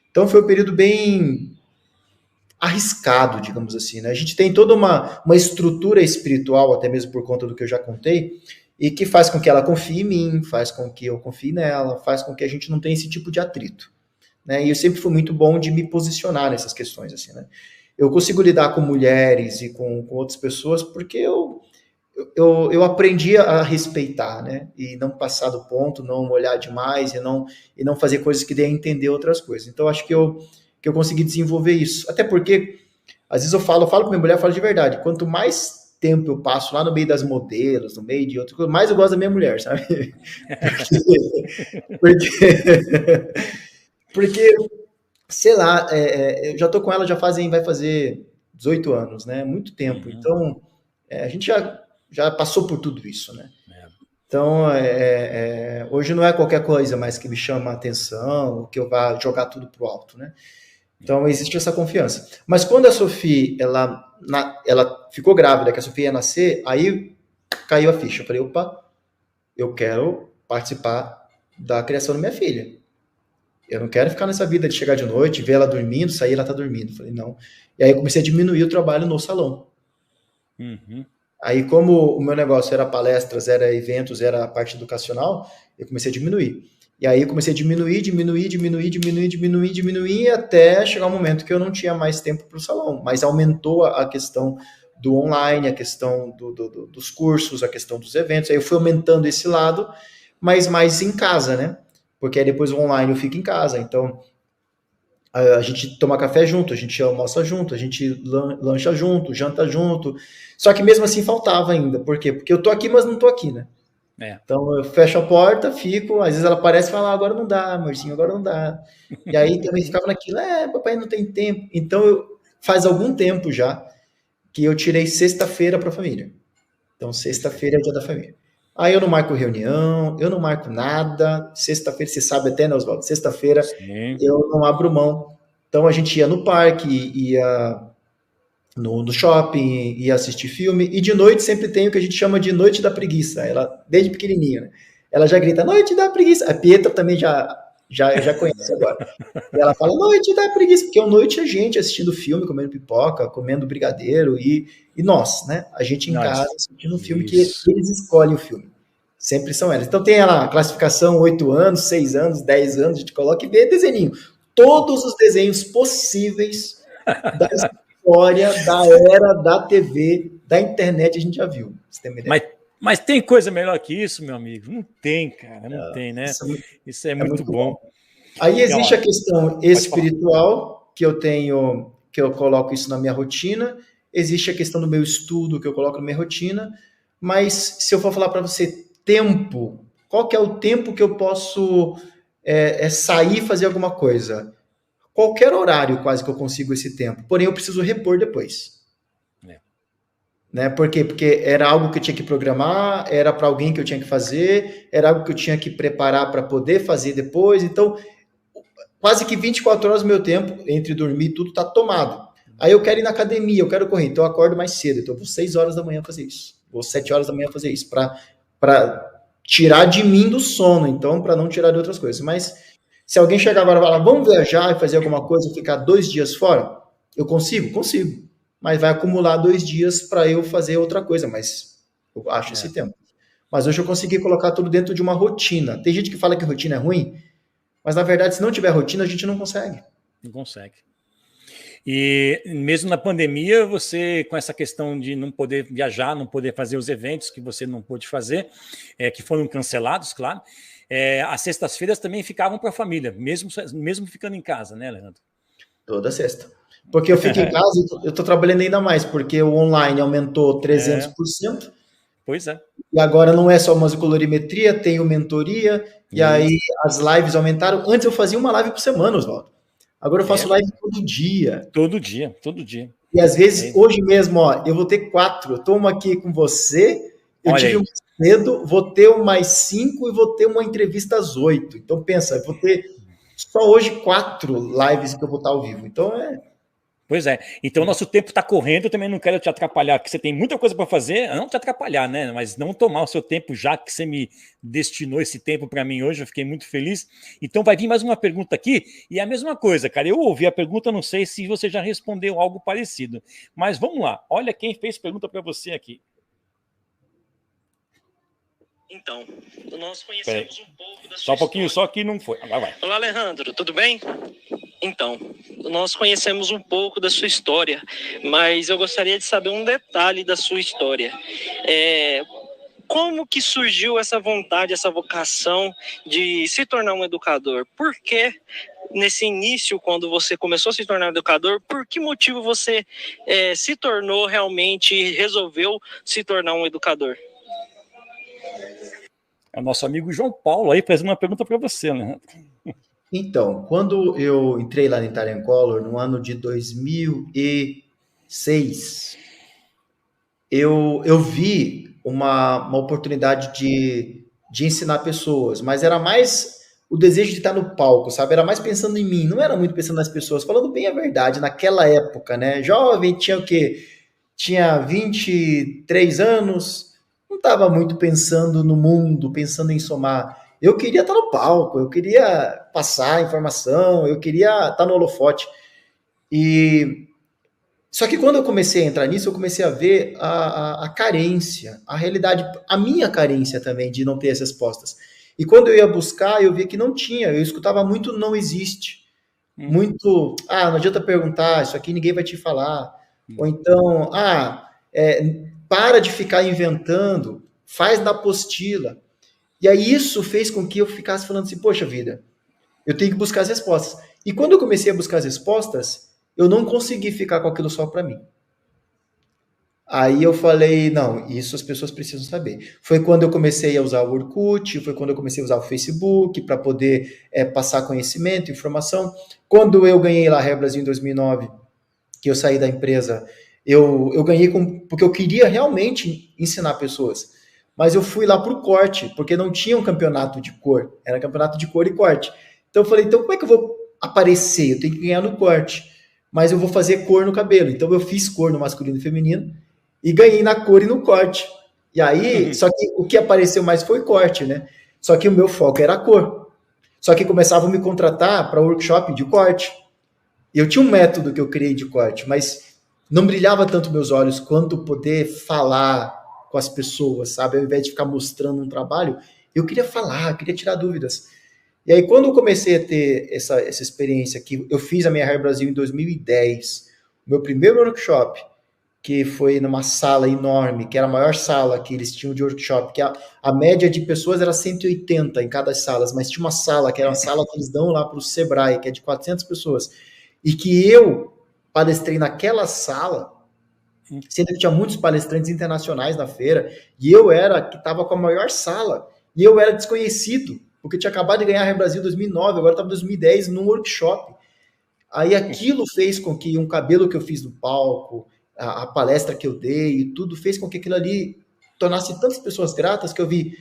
Então foi um período bem arriscado, digamos assim, né? A gente tem toda uma estrutura espiritual, até mesmo por conta do que eu já contei, e que faz com que ela confie em mim, faz com que eu confie nela, faz com que a gente não tenha esse tipo de atrito, né? E eu sempre fui muito bom de me posicionar nessas questões, assim, né? Eu consigo lidar com mulheres e com outras pessoas porque eu aprendi a respeitar, né? E não passar do ponto, não olhar demais e não fazer coisas que dê a entender outras coisas. Então, acho que eu consegui desenvolver isso. Até porque, às vezes eu falo com minha mulher, eu falo de verdade. Quanto mais tempo eu passo lá no meio das modelos, no meio de outras coisas, mais eu gosto da minha mulher, sabe? Porque sei lá, eu já tô com ela vai fazer 18 anos, né? Muito tempo. Então, a gente já passou por tudo isso, né? Então, hoje não é qualquer coisa mais que me chama a atenção, que eu vá jogar tudo pro alto, né? Então, existe essa confiança. Mas quando a Sophie, ela ficou grávida, que a Sophie ia nascer, aí caiu a ficha. Eu falei, opa, eu quero participar da criação da minha filha. Eu não quero ficar nessa vida de chegar de noite, ver ela dormindo, sair ela tá dormindo. Falei, não. E aí eu comecei a diminuir o trabalho no salão. Aí, como o meu negócio era palestras, era eventos, era a parte educacional, eu comecei a diminuir. E aí eu comecei a diminuir, até chegar um momento que eu não tinha mais tempo para o salão. Mas aumentou a questão do online, a questão dos cursos, a questão dos eventos. Aí eu fui aumentando esse lado, mas mais em casa, né? Porque aí depois o online eu fico em casa, então a gente toma café junto, a gente almoça junto, a gente lancha junto, janta junto, só que mesmo assim faltava ainda, por quê? Porque eu tô aqui, mas não tô aqui, né? Então eu fecho a porta, fico, às vezes ela aparece e fala, agora não dá, amorzinho, agora não dá, e aí também ficava naquilo, papai não tem tempo, então faz algum tempo já que eu tirei sexta-feira para a família, então sexta-feira é o dia da família. Aí eu não marco reunião, eu não marco nada. Sexta-feira, você sabe até, né, Oswaldo? Sexta-feira eu não abro mão. Então a gente ia no parque, ia no shopping, ia assistir filme. E de noite sempre tem o que a gente chama de noite da preguiça. Ela, desde pequenininha, né? Ela já grita, noite da preguiça. A Pietra também já conhece agora. E ela fala, noite da preguiça, porque é noite a gente assistindo filme, comendo pipoca, comendo brigadeiro e nós, né? A gente em casa assistindo um filme que eles escolhem o filme. Sempre são elas. Então tem a classificação 8 anos, 6 anos, 10 anos, a gente coloca e vê desenho. Todos os desenhos possíveis da história, da era, da TV, da internet a gente já viu. Você tem uma ideia?
Mas tem coisa melhor que isso, meu amigo? Não tem, cara, não tem, né? Isso é muito bom.
Aí existe a questão espiritual, que eu tenho, que eu coloco isso na minha rotina, existe a questão do meu estudo, que eu coloco na minha rotina, mas se eu for falar para você tempo, qual que é o tempo que eu posso sair e fazer alguma coisa? qualquer horário quase que eu consigo esse tempo, porém eu preciso repor depois. Né? Por quê? Porque era algo que eu tinha que programar, era para alguém que eu tinha que fazer, era algo que eu tinha que preparar para poder fazer depois. Então, quase que 24 horas do meu tempo, entre dormir e tudo, está tomado. Aí eu quero ir na academia, eu quero correr, então eu acordo mais cedo. Então eu vou 6 horas da manhã fazer isso. Vou 7 horas da manhã fazer isso, para tirar de mim do sono, então, para não tirar de outras coisas. Mas se alguém chegar agora e falar, vamos viajar e fazer alguma coisa, ficar 2 dias fora, eu consigo? Consigo. Mas vai acumular 2 dias para eu fazer outra coisa, mas eu acho esse tempo. Mas hoje eu consegui colocar tudo dentro de uma rotina. Tem gente que fala que rotina é ruim, mas na verdade, se não tiver rotina, a gente não consegue.
Não consegue. E mesmo na pandemia, você, com essa questão de não poder viajar, não poder fazer os eventos que você não pôde fazer, que foram cancelados, claro, as sextas-feiras também ficavam para a família, mesmo ficando em casa, né, Leandro?
Toda sexta. Porque eu fico em casa, eu estou trabalhando ainda mais, porque o online aumentou 300%.
Pois é.
E agora não é só musicolorimetria, tem o mentoria, e aí as lives aumentaram. Antes eu fazia uma live por semana, Oswaldo. Agora eu faço live todo dia.
Todo dia, todo dia.
E às vezes, hoje mesmo, ó, eu vou ter 4. Eu estou aqui com você, eu tive um cedo, vou ter mais 5 e vou ter uma entrevista às 8. Então pensa, eu vou ter só hoje 4 lives que eu vou estar ao vivo. Então
Pois é. Então, nosso tempo está correndo. Eu também não quero te atrapalhar, porque você tem muita coisa para fazer. Não te atrapalhar, né? Mas não tomar o seu tempo, já que você me destinou esse tempo para mim hoje. Eu fiquei muito feliz. Então, vai vir mais uma pergunta aqui. E é a mesma coisa, cara. Eu ouvi a pergunta, não sei se você já respondeu algo parecido. Mas vamos lá. Olha quem fez pergunta para você aqui.
Então, nós conhecemos um pouco da sua
Só um pouquinho,
história.
só que não foi. Agora vai.
Olá, Alejandro, tudo bem? Então, nós conhecemos um pouco da sua história, mas eu gostaria de saber um detalhe da sua história. Como que surgiu essa vontade, essa vocação de se tornar um educador? Por que, nesse início, quando você começou a se tornar educador, por que motivo você se tornou realmente, resolveu se tornar um educador?
É o nosso amigo João Paulo aí fazendo uma pergunta para você, né?
Então, quando eu entrei lá no Italian Color, no ano de 2006, eu vi uma oportunidade de ensinar pessoas, mas era mais o desejo de estar no palco, sabe? Era mais pensando em mim, não era muito pensando nas pessoas, falando bem a verdade, naquela época, né? Jovem, tinha o quê? Tinha 23 anos, não estava muito pensando no mundo, pensando em somar. Eu queria estar no palco, eu queria passar informação, eu queria estar no holofote. Só que quando eu comecei a entrar nisso, eu comecei a ver a carência, a realidade, a minha carência também de não ter as respostas. E quando eu ia buscar, eu via que não tinha, eu escutava muito não existe. Muito, não adianta perguntar, isso aqui ninguém vai te falar. Ou então, para de ficar inventando, faz na apostila. E aí isso fez com que eu ficasse falando assim, poxa vida, eu tenho que buscar as respostas. E quando eu comecei a buscar as respostas, eu não consegui ficar com aquilo só para mim. Aí eu falei, não, isso as pessoas precisam saber. Foi quando eu comecei a usar o Orkut, foi quando eu comecei a usar o Facebook para poder passar conhecimento, informação. Quando eu ganhei lá a Hair Brasil em 2009, que eu saí da empresa, eu ganhei porque eu queria realmente ensinar pessoas. Mas eu fui lá para o corte, porque não tinha um campeonato de cor. Era campeonato de cor e corte. Então eu falei, como é que eu vou aparecer? Eu tenho que ganhar no corte. Mas eu vou fazer cor no cabelo. Então eu fiz cor no masculino e feminino e ganhei na cor e no corte. E aí, só que o que apareceu mais foi corte, né? Só que o meu foco era a cor. Só que começavam a me contratar para workshop de corte. E eu tinha um método que eu criei de corte, mas não brilhava tanto meus olhos quanto poder falar com as pessoas, sabe? Ao invés de ficar mostrando um trabalho, eu queria falar, queria tirar dúvidas. E aí, quando eu comecei a ter essa experiência, que eu fiz a minha Hair Brasil em 2010, meu primeiro workshop, que foi numa sala enorme, que era a maior sala que eles tinham de workshop, que a média de pessoas era 180 em cada sala, mas tinha uma sala, que era uma sala que eles dão lá para o Sebrae, que é de 400 pessoas, e que eu palestrei naquela sala, sendo que tinha muitos palestrantes internacionais na feira, e eu era que estava com a maior sala, e eu era desconhecido, porque eu tinha acabado de ganhar a Hair Brasil em 2009, agora estava em 2010 num workshop. Aí aquilo fez com que um cabelo que eu fiz no palco, a palestra que eu dei, e tudo fez com que aquilo ali tornasse tantas pessoas gratas que eu vi,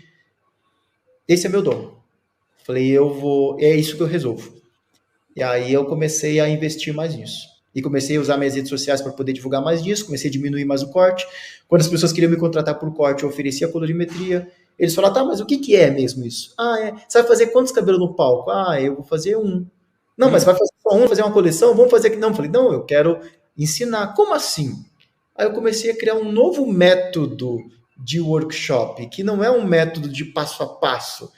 esse é meu dom. Falei, é isso que eu resolvo. E aí eu comecei a investir mais nisso. E comecei a usar minhas redes sociais para poder divulgar mais disso, comecei a diminuir mais o corte. Quando as pessoas queriam me contratar por corte, eu oferecia colorimetria. Eles falaram, tá, mas o que é mesmo isso? Você vai fazer quantos cabelos no palco? Eu vou fazer um. Não, mas vai fazer só um, fazer uma coleção? Vamos fazer aqui. Não, eu falei, não, eu quero ensinar. Como assim? Aí eu comecei a criar um novo método de workshop, que não é um método de passo a passo,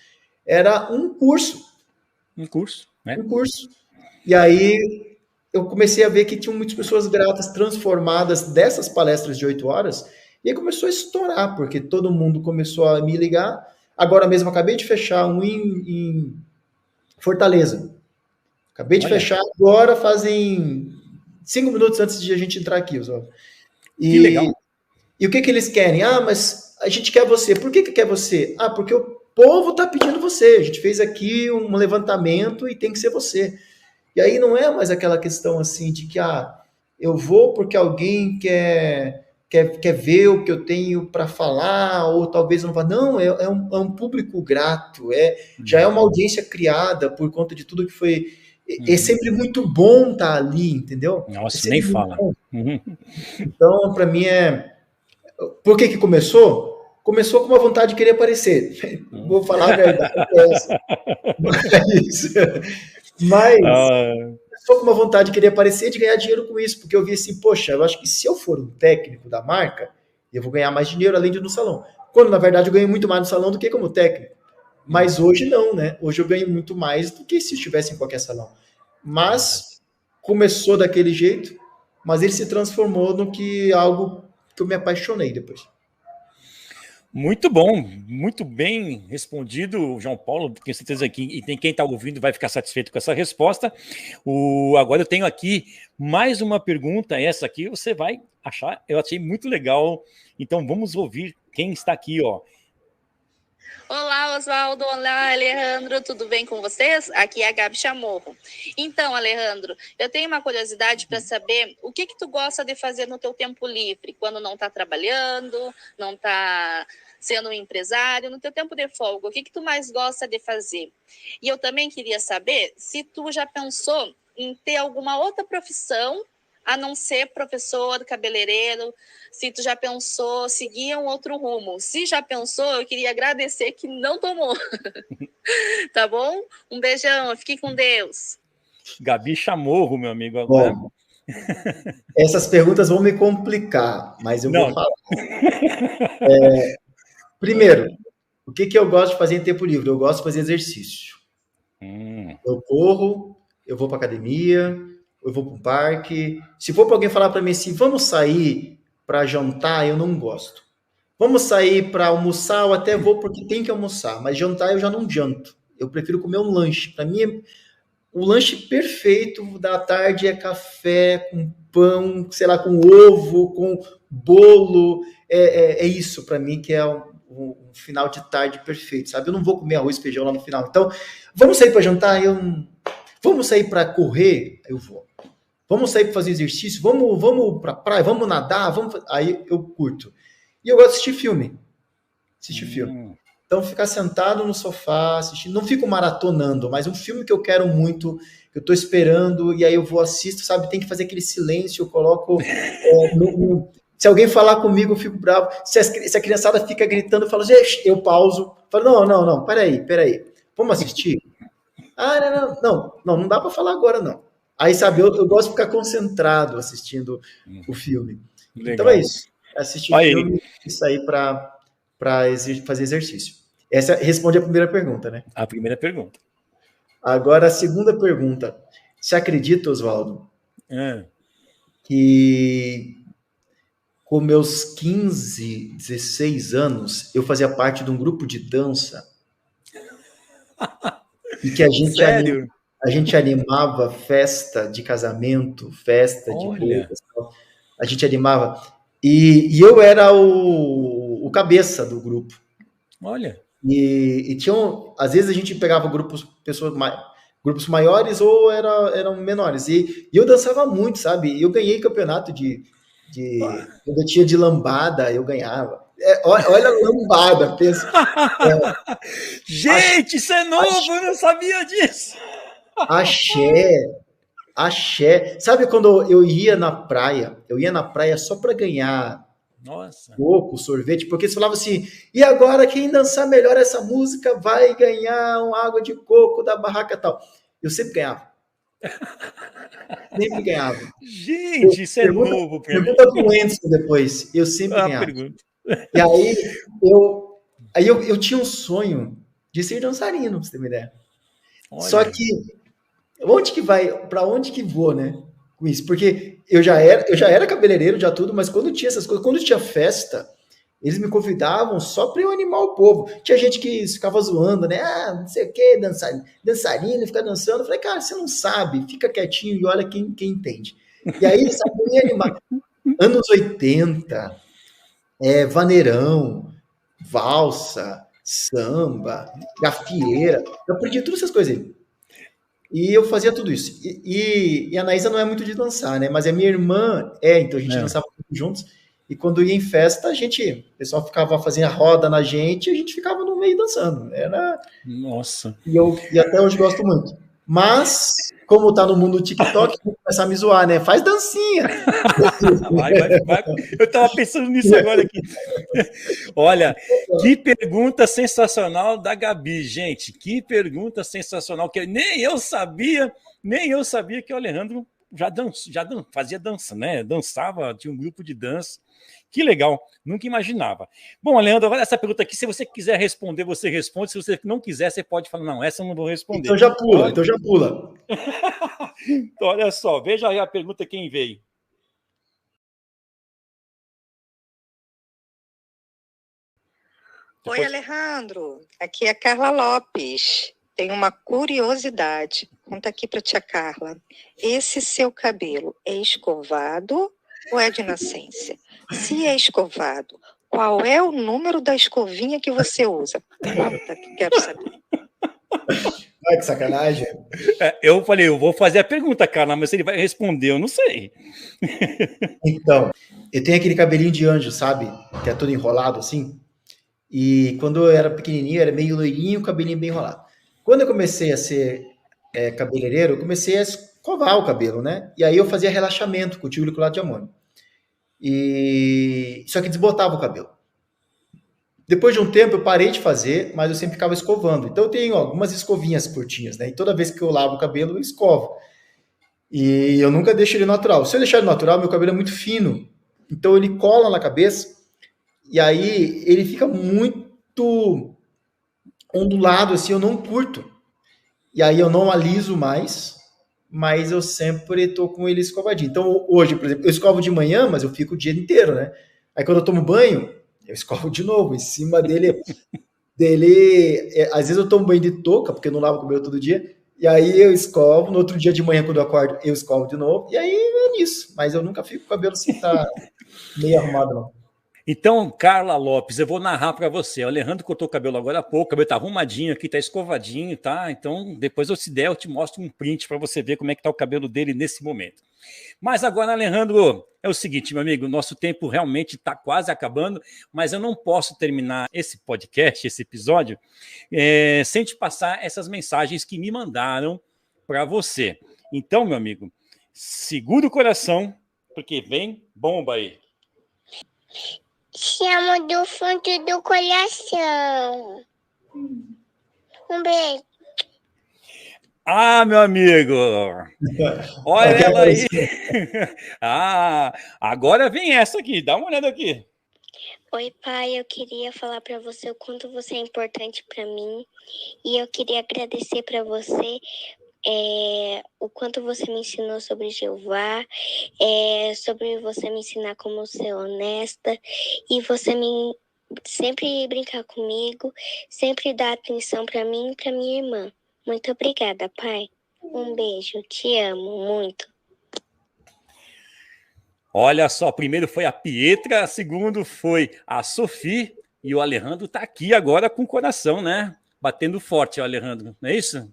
era um curso.
Um curso, né?
Um curso. E aí eu comecei a ver que tinham muitas pessoas gratas, transformadas dessas palestras de 8 horas, e aí começou a estourar, porque todo mundo começou a me ligar. Agora mesmo acabei de fechar um em Fortaleza. Acabei de fechar agora, fazem 5 minutos antes de a gente entrar aqui, Oswaldo.
Que legal.
E o que eles querem? Mas a gente quer você. Por que quer você? Porque o povo está pedindo você. A gente fez aqui um levantamento e tem que ser você. E aí não é mais aquela questão assim de que eu vou porque alguém quer ver o que eu tenho para falar, ou talvez não vá. Não, é um público grato, já é uma audiência criada por conta de tudo que foi. É sempre muito bom estar ali, entendeu?
Nossa, nem fala.
Então, para mim Por que começou? Começou com uma vontade de querer aparecer. Vou falar a verdade. Mas começou com uma vontade de querer aparecer e de ganhar dinheiro com isso, porque eu vi assim, poxa, eu acho que se eu for um técnico da marca, eu vou ganhar mais dinheiro além de no salão. Quando, na verdade, eu ganho muito mais no salão do que como técnico. Mas hoje não, né? Hoje eu ganho muito mais do que se eu estivesse em qualquer salão. Mas começou daquele jeito, mas ele se transformou no que algo que eu me apaixonei depois.
Muito bom, muito bem respondido, João Paulo. Tenho certeza que e quem está ouvindo vai ficar satisfeito com essa resposta. Agora eu tenho aqui mais uma pergunta, essa aqui você vai achar, eu achei muito legal. Então vamos ouvir quem está aqui, ó.
Olá, Oswaldo. Olá, Alejandro. Tudo bem com vocês? Aqui é a Gabi Chamorro. Então, Alejandro, eu tenho uma curiosidade para saber o que tu gosta de fazer no teu tempo livre, quando não está trabalhando, não está sendo um empresário, no teu tempo de folga, o que tu mais gosta de fazer? E eu também queria saber se tu já pensou em ter alguma outra profissão a não ser professor, cabeleireiro, se tu já pensou seguir um outro rumo. Se já pensou, eu queria agradecer que não tomou. Tá bom? Um beijão, fique com Deus.
Gabi Chamorro, meu amigo. Agora.
Bom, essas perguntas vão me complicar, mas eu vou falar. Primeiro, o que eu gosto de fazer em tempo livre? Eu gosto de fazer exercício. Eu corro, eu vou para academia, eu vou para um parque. Se for para alguém falar para mim assim, vamos sair para jantar, eu não gosto. Vamos sair para almoçar, eu até vou porque tem que almoçar, mas jantar eu já não janto. Eu prefiro comer um lanche. Para mim, o lanche perfeito da tarde é café com pão, sei lá, com ovo, com bolo. É isso para mim que é um final de tarde perfeito, sabe? Eu não vou comer arroz e feijão lá no final. Então, vamos sair para jantar? Vamos sair para correr? Eu vou. Vamos sair para fazer exercício? Vamos para praia? Vamos nadar? Aí eu curto. E eu gosto de assistir filme. Então, ficar sentado no sofá, assistindo. Não fico maratonando, mas um filme que eu quero muito, que eu estou esperando, e aí eu vou assisto, sabe? Tem que fazer aquele silêncio, eu coloco... Se alguém falar comigo, eu fico bravo. Se a criançada fica gritando, eu falo, eu pauso. Falo, não, peraí. Vamos assistir? Não dá para falar agora, não. Aí, sabe, eu gosto de ficar concentrado assistindo o filme. Legal. Então é isso. Assistir filme e sair para fazer exercício. Essa responde a primeira pergunta, né?
A primeira pergunta.
Agora, a segunda pergunta. Você acredita, Oswaldo, que com meus 15, 16 anos, eu fazia parte de um grupo de dança e que a gente animava festa de casamento, festa de bodas, a gente animava. E eu era o cabeça do grupo.
Olha.
E tinham, às vezes a gente pegava grupos, pessoas grupos maiores ou eram menores. E eu dançava muito, sabe? Eu ganhei campeonato quando eu tinha de lambada, eu ganhava. Olha a lambada, pensa.
Gente, isso é novo, eu não sabia disso.
Axé. Sabe quando eu ia na praia? Eu ia na praia só para ganhar
Nossa.
coco, sorvete, porque eles falavam assim, e agora quem dançar melhor essa música vai ganhar uma água de coco da barraca tal. Eu sempre ganhava. Sempre ganhava.
Gente, isso é novo para mim.
Pergunta pro Enzo depois. Eu sempre ganhava.
Pergunta.
E aí eu tinha um sonho de ser dançarino, pra você ter uma ideia.
Olha.
Só que para onde que vou, né? Com isso, porque eu já era cabeleireiro, já tudo, mas quando tinha essas coisas, quando tinha festa, eles me convidavam só para eu animar o povo. Tinha gente que ficava zoando, né? Ah, não sei o que, dançarino, ficar dançando. Eu falei, cara, você não sabe, fica quietinho e olha quem entende. E aí, sabe, eu ia animar. Anos 80, vaneirão, valsa, samba, gafieira, eu aprendi todas essas coisas aí. E eu fazia tudo isso. E a Anaísa não é muito de dançar, né? Mas a minha irmã então a gente dançava juntos. E quando ia em festa, o pessoal ficava fazendo a roda na gente e a gente ficava no meio dançando.
Nossa.
E até hoje gosto muito. Mas, como tá no mundo do TikTok, vou começar a me zoar, né? Faz dancinha.
Vai. Eu tava pensando nisso agora aqui. Olha, que pergunta sensacional da Gabi, gente. Que pergunta sensacional, que nem eu sabia que o Alejandro fazia dança, né? Dançava, tinha um grupo de dança. Que legal, nunca imaginava. Bom, Alejandro, agora essa pergunta aqui, se você quiser responder, você responde. Se você não quiser, você pode falar, não, essa eu não vou responder.
Então já pula.
Então, olha só, veja aí a pergunta quem veio.
Oi, Alejandro. Aqui é a Carla Lopes. Tenho uma curiosidade. Conta aqui para a tia Carla. Esse seu cabelo é escovado ou é de nascença? Se é escovado, qual é o número da escovinha que você usa? Conta, que quero saber.
Ai, que sacanagem.
Eu falei, eu vou fazer a pergunta, Carla, mas se ele vai responder, eu não sei.
Então, eu tenho aquele cabelinho de anjo, sabe? Que é todo enrolado assim. E quando eu era pequenininho, era meio loirinho, cabelinho bem enrolado. Quando eu comecei a ser cabeleireiro, eu comecei a escovar o cabelo, né? E aí eu fazia relaxamento com glicolato de amônio. Só que desbotava o cabelo. Depois de um tempo eu parei de fazer, mas eu sempre ficava escovando. Então eu tenho algumas escovinhas curtinhas, né? E toda vez que eu lavo o cabelo, eu escovo. E eu nunca deixo ele natural. Se eu deixar ele natural, meu cabelo é muito fino. Então ele cola na cabeça e aí ele fica muito ondulado, assim, eu não curto. E aí eu não aliso mais, mas eu sempre tô com ele escovadinho. Então hoje, por exemplo, eu escovo de manhã, mas eu fico o dia inteiro, né? Aí quando eu tomo banho, eu escovo de novo, em cima dele. Às vezes eu tomo banho de touca, porque eu não lavo o cabelo todo dia, e aí eu escovo, no outro dia de manhã, quando eu acordo, eu escovo de novo, e aí é nisso. Mas eu nunca fico com o cabelo assim, tá meio arrumado, não.
Então, Carla Lopes, eu vou narrar para você. O Alejandro cortou o cabelo agora há pouco, o cabelo tá arrumadinho aqui, tá escovadinho, tá? Então, depois se der, eu te mostro um print para você ver como é que tá o cabelo dele nesse momento. Mas agora, Alejandro, é o seguinte, meu amigo, nosso tempo realmente está quase acabando, mas eu não posso terminar esse podcast, esse episódio, sem te passar essas mensagens que me mandaram para você. Então, meu amigo, segura o coração, porque vem bomba aí.
Chamo do fundo do coração. Um beijo.
Ah, meu amigo! Olha ela aí! Agora vem essa aqui, dá uma olhada aqui.
Oi, pai, eu queria falar para você o quanto você é importante para mim e eu queria agradecer para você o quanto você me ensinou sobre Jeová, sobre você me ensinar como ser honesta e você sempre brincar comigo, sempre dar atenção para mim e para minha irmã. Muito obrigada, pai. Um beijo, te amo muito.
Olha só, primeiro foi a Pietra, segundo foi a Sophie e o Alejandro está aqui agora com o coração, né? Batendo forte, o Alejandro, não é isso?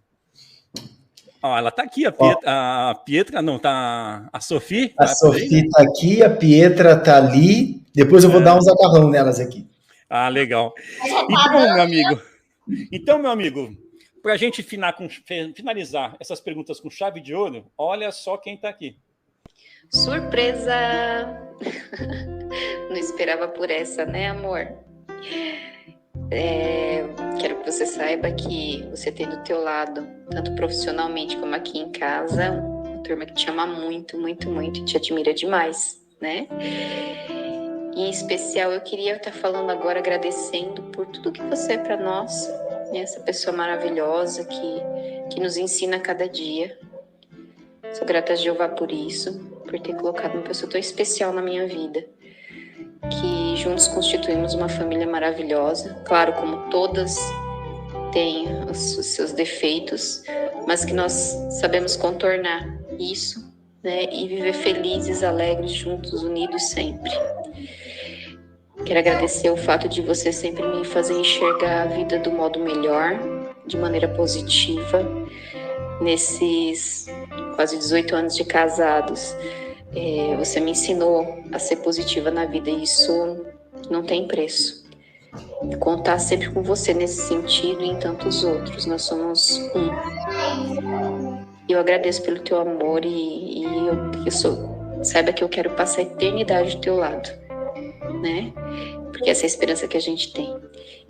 Ó, ela tá aqui, a Pietra, não, tá a Sophie.
A Sophie tá aqui, a Pietra tá ali. Depois eu vou dar uns agarrão nelas aqui.
Ah, legal. Então, meu amigo, para a gente finalizar essas perguntas com chave de ouro, olha só quem tá aqui.
Surpresa! Não esperava por essa, né, amor? Quero que você saiba que você tem do teu lado, tanto profissionalmente como aqui em casa, uma turma que te ama muito, muito, muito e te admira demais, né? E, em especial, eu queria estar falando agora, agradecendo por tudo que você é para nós, né? Essa pessoa maravilhosa que nos ensina a cada dia. Sou grata a Jeová por isso, por ter colocado uma pessoa tão especial na minha vida, que juntos constituímos uma família maravilhosa, claro, como todas têm os seus defeitos, mas que nós sabemos contornar isso, né, e viver felizes, alegres, juntos, unidos sempre. Quero agradecer o fato de você sempre me fazer enxergar a vida do modo melhor, de maneira positiva, nesses quase 18 anos de casados. Você me ensinou a ser positiva na vida e isso não tem preço. Contar sempre com você nesse sentido e em tantos outros. Nós somos um. Eu agradeço pelo teu amor e saiba que eu quero passar a eternidade do teu lado, né? Porque essa é a esperança que a gente tem.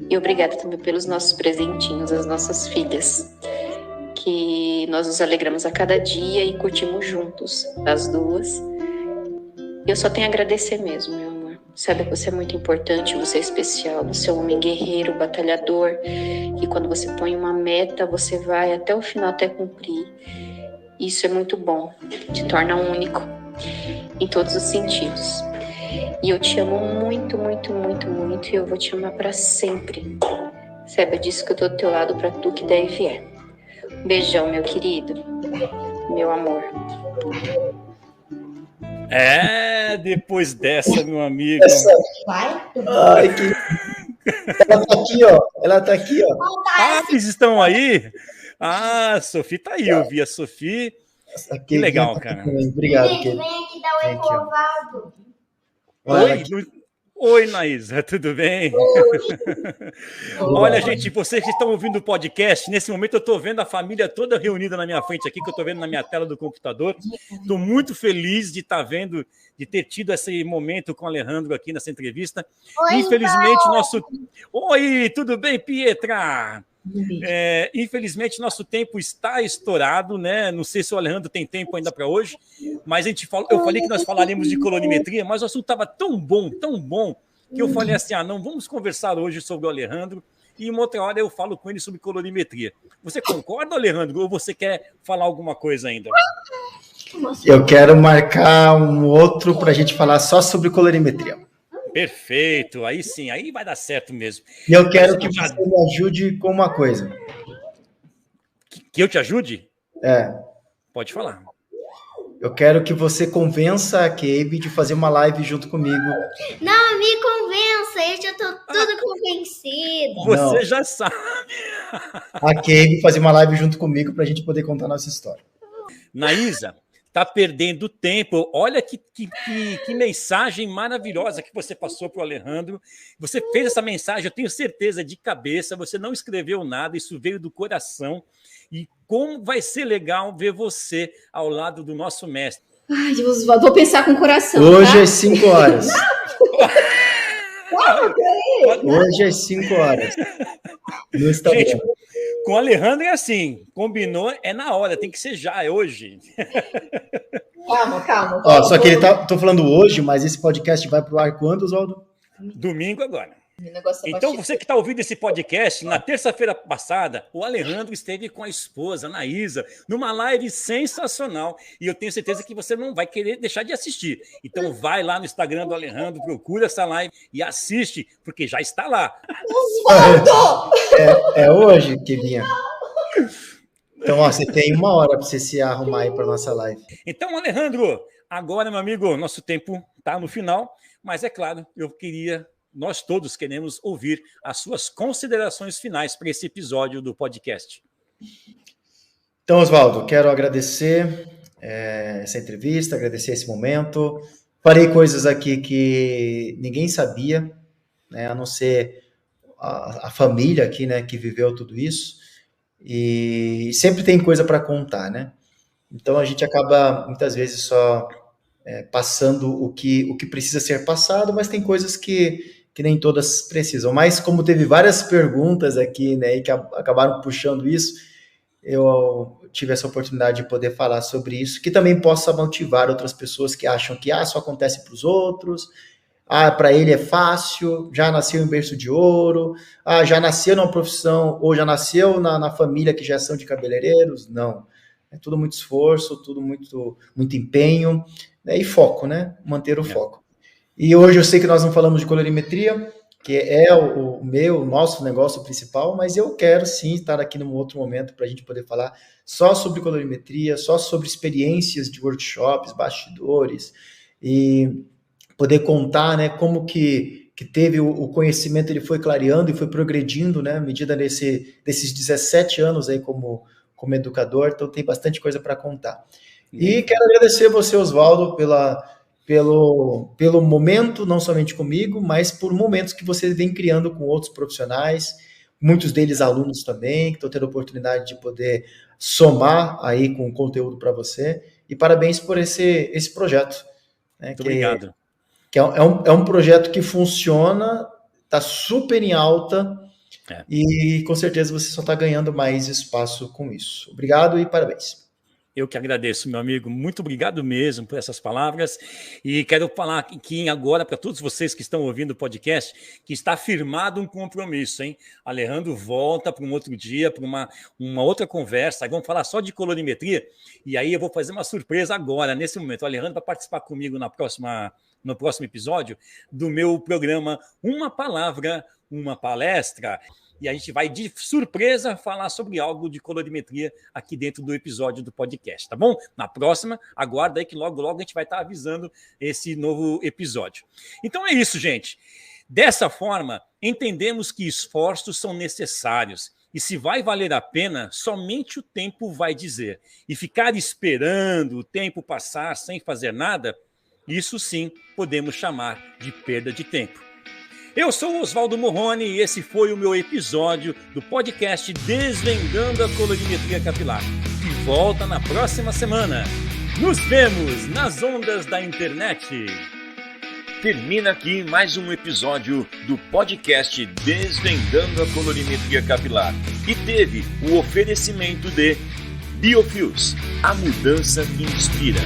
E obrigada também pelos nossos presentinhos, as nossas filhas, que nós nos alegramos a cada dia e curtimos juntos, as duas. Eu só tenho a agradecer mesmo, meu amor. Sabe que você é muito importante, você é especial, você é um homem guerreiro, batalhador, e quando você põe uma meta, você vai até o final, até cumprir. Isso é muito bom, te torna único em todos os sentidos. E eu te amo muito, muito, muito, muito, e eu vou te amar para sempre. Saiba disso que eu tô do teu lado para tu que der e vier. Beijão, meu querido, meu amor.
Depois dessa, meu amigo.
Ai, Ela tá aqui, ó. Ela tá aqui, ó.
Ah, eles estão aí? Ah, a Sophie tá aí. Eu vi a Sophie. Que legal, cara.
Obrigado,
Vem aqui dar um encovado.
Oi, Naísa, tudo bem? Olha, gente, vocês que estão ouvindo o podcast, nesse momento eu estou vendo a família toda reunida na minha frente aqui, que eu estou vendo na minha tela do computador. Estou muito feliz de estar vendo, de ter tido esse momento com o Alejandro aqui nessa entrevista.
Oi,
Infelizmente,
Paulo.
Oi, tudo bem, Pietra? Infelizmente, nosso tempo está estourado, né? Não sei se o Alejandro tem tempo ainda para hoje, mas eu falei que nós falaríamos de colorimetria, mas o assunto estava tão bom, que eu falei assim: não, vamos conversar hoje sobre o Alejandro e uma outra hora eu falo com ele sobre colorimetria. Você concorda, Alejandro, ou você quer falar alguma coisa ainda?
Eu quero marcar um outro para a gente falar só sobre colorimetria.
Perfeito, aí sim, aí vai dar certo mesmo.
E eu quero que você me ajude com uma coisa.
Que eu te ajude? Pode falar.
Eu quero que você convença a Cabe de fazer uma live junto comigo.
Não, me convença, eu já tô tudo convencida.
Você já sabe.
A Cabe fazer uma live junto comigo para a gente poder contar a nossa história.
Naísa, tá perdendo tempo. Olha que mensagem maravilhosa que você passou para o Alejandro. Você fez essa mensagem, eu tenho certeza, de cabeça. Você não escreveu nada, isso veio do coração. E como vai ser legal ver você ao lado do nosso mestre.
Ai, vou pensar com o coração.
Hoje às 5 horas. Hoje às 5 horas. No Instagram.
Gente, com o Alejandro é assim, combinou, é na hora, tem que ser já, é hoje.
Calma.
Ó, só que tô falando hoje, mas esse podcast vai pro ar quando, Oswaldo?
Domingo agora. Então, você que está ouvindo esse podcast, na terça-feira passada, o Alejandro esteve com a esposa, Naísa, numa live sensacional. E eu tenho certeza que você não vai querer deixar de assistir. Então, vai lá no Instagram do Alejandro, procura essa live e assiste, porque já está lá.
Oswaldo!
É hoje, Kevinha. Então, ó, você tem 1 hora para você se arrumar aí para nossa live.
Então, Alejandro, agora, meu amigo, nosso tempo está no final. Mas, é claro, nós todos queremos ouvir as suas considerações finais para esse episódio do podcast.
Então, Oswaldo, quero agradecer essa entrevista, agradecer esse momento. Falei coisas aqui que ninguém sabia, né, a não ser a família aqui, né, que viveu tudo isso. E sempre tem coisa para contar, né? Então, a gente acaba, muitas vezes, só passando o que precisa ser passado, mas tem coisas que nem todas precisam. Mas, como teve várias perguntas aqui, né, e que acabaram puxando isso, eu tive essa oportunidade de poder falar sobre isso, que também possa motivar outras pessoas que acham que só acontece para os outros, para ele é fácil, já nasceu em berço de ouro, já nasceu numa profissão, ou já nasceu na família que já são de cabeleireiros. Não. É tudo muito esforço, tudo muito empenho, né, e foco, né? Manter o foco. E hoje eu sei que nós não falamos de colorimetria, que é o nosso negócio principal, mas eu quero sim estar aqui num outro momento para a gente poder falar só sobre colorimetria, só sobre experiências de workshops, bastidores, e poder contar, né, como que teve o conhecimento, ele foi clareando e foi progredindo, né, à medida desses 17 anos aí como educador. Então tem bastante coisa para contar. E quero agradecer você, Oswaldo, pelo momento, não somente comigo, mas por momentos que você vem criando com outros profissionais, muitos deles alunos também, que estão tendo a oportunidade de poder somar aí com conteúdo para você. E parabéns por esse projeto. Né,
muito obrigado.
Que é um projeto que funciona, está super em alta, e com certeza você só está ganhando mais espaço com isso. Obrigado e parabéns.
Eu que agradeço, meu amigo. Muito obrigado mesmo por essas palavras. E quero falar aqui agora para todos vocês que estão ouvindo o podcast que está firmado um compromisso, hein? Alejandro volta para um outro dia, para uma outra conversa. Aí vamos falar só de colorimetria. E aí eu vou fazer uma surpresa agora, nesse momento. O Alejandro vai participar comigo no próximo episódio do meu programa Uma Palavra, Uma Palestra. E a gente vai, de surpresa, falar sobre algo de colorimetria aqui dentro do episódio do podcast, tá bom? Na próxima, aguarda aí que logo, logo a gente vai estar avisando esse novo episódio. Então é isso, gente. Dessa forma, entendemos que esforços são necessários. E se vai valer a pena, somente o tempo vai dizer. E ficar esperando o tempo passar sem fazer nada, isso sim podemos chamar de perda de tempo. Eu sou o Oswaldo Morrone e esse foi o meu episódio do podcast Desvendando a Colorimetria Capilar, que volta na próxima semana. Nos vemos nas ondas da internet.
Termina aqui mais um episódio do podcast Desvendando a Colorimetria Capilar, que teve o oferecimento de Biofios, a mudança que inspira.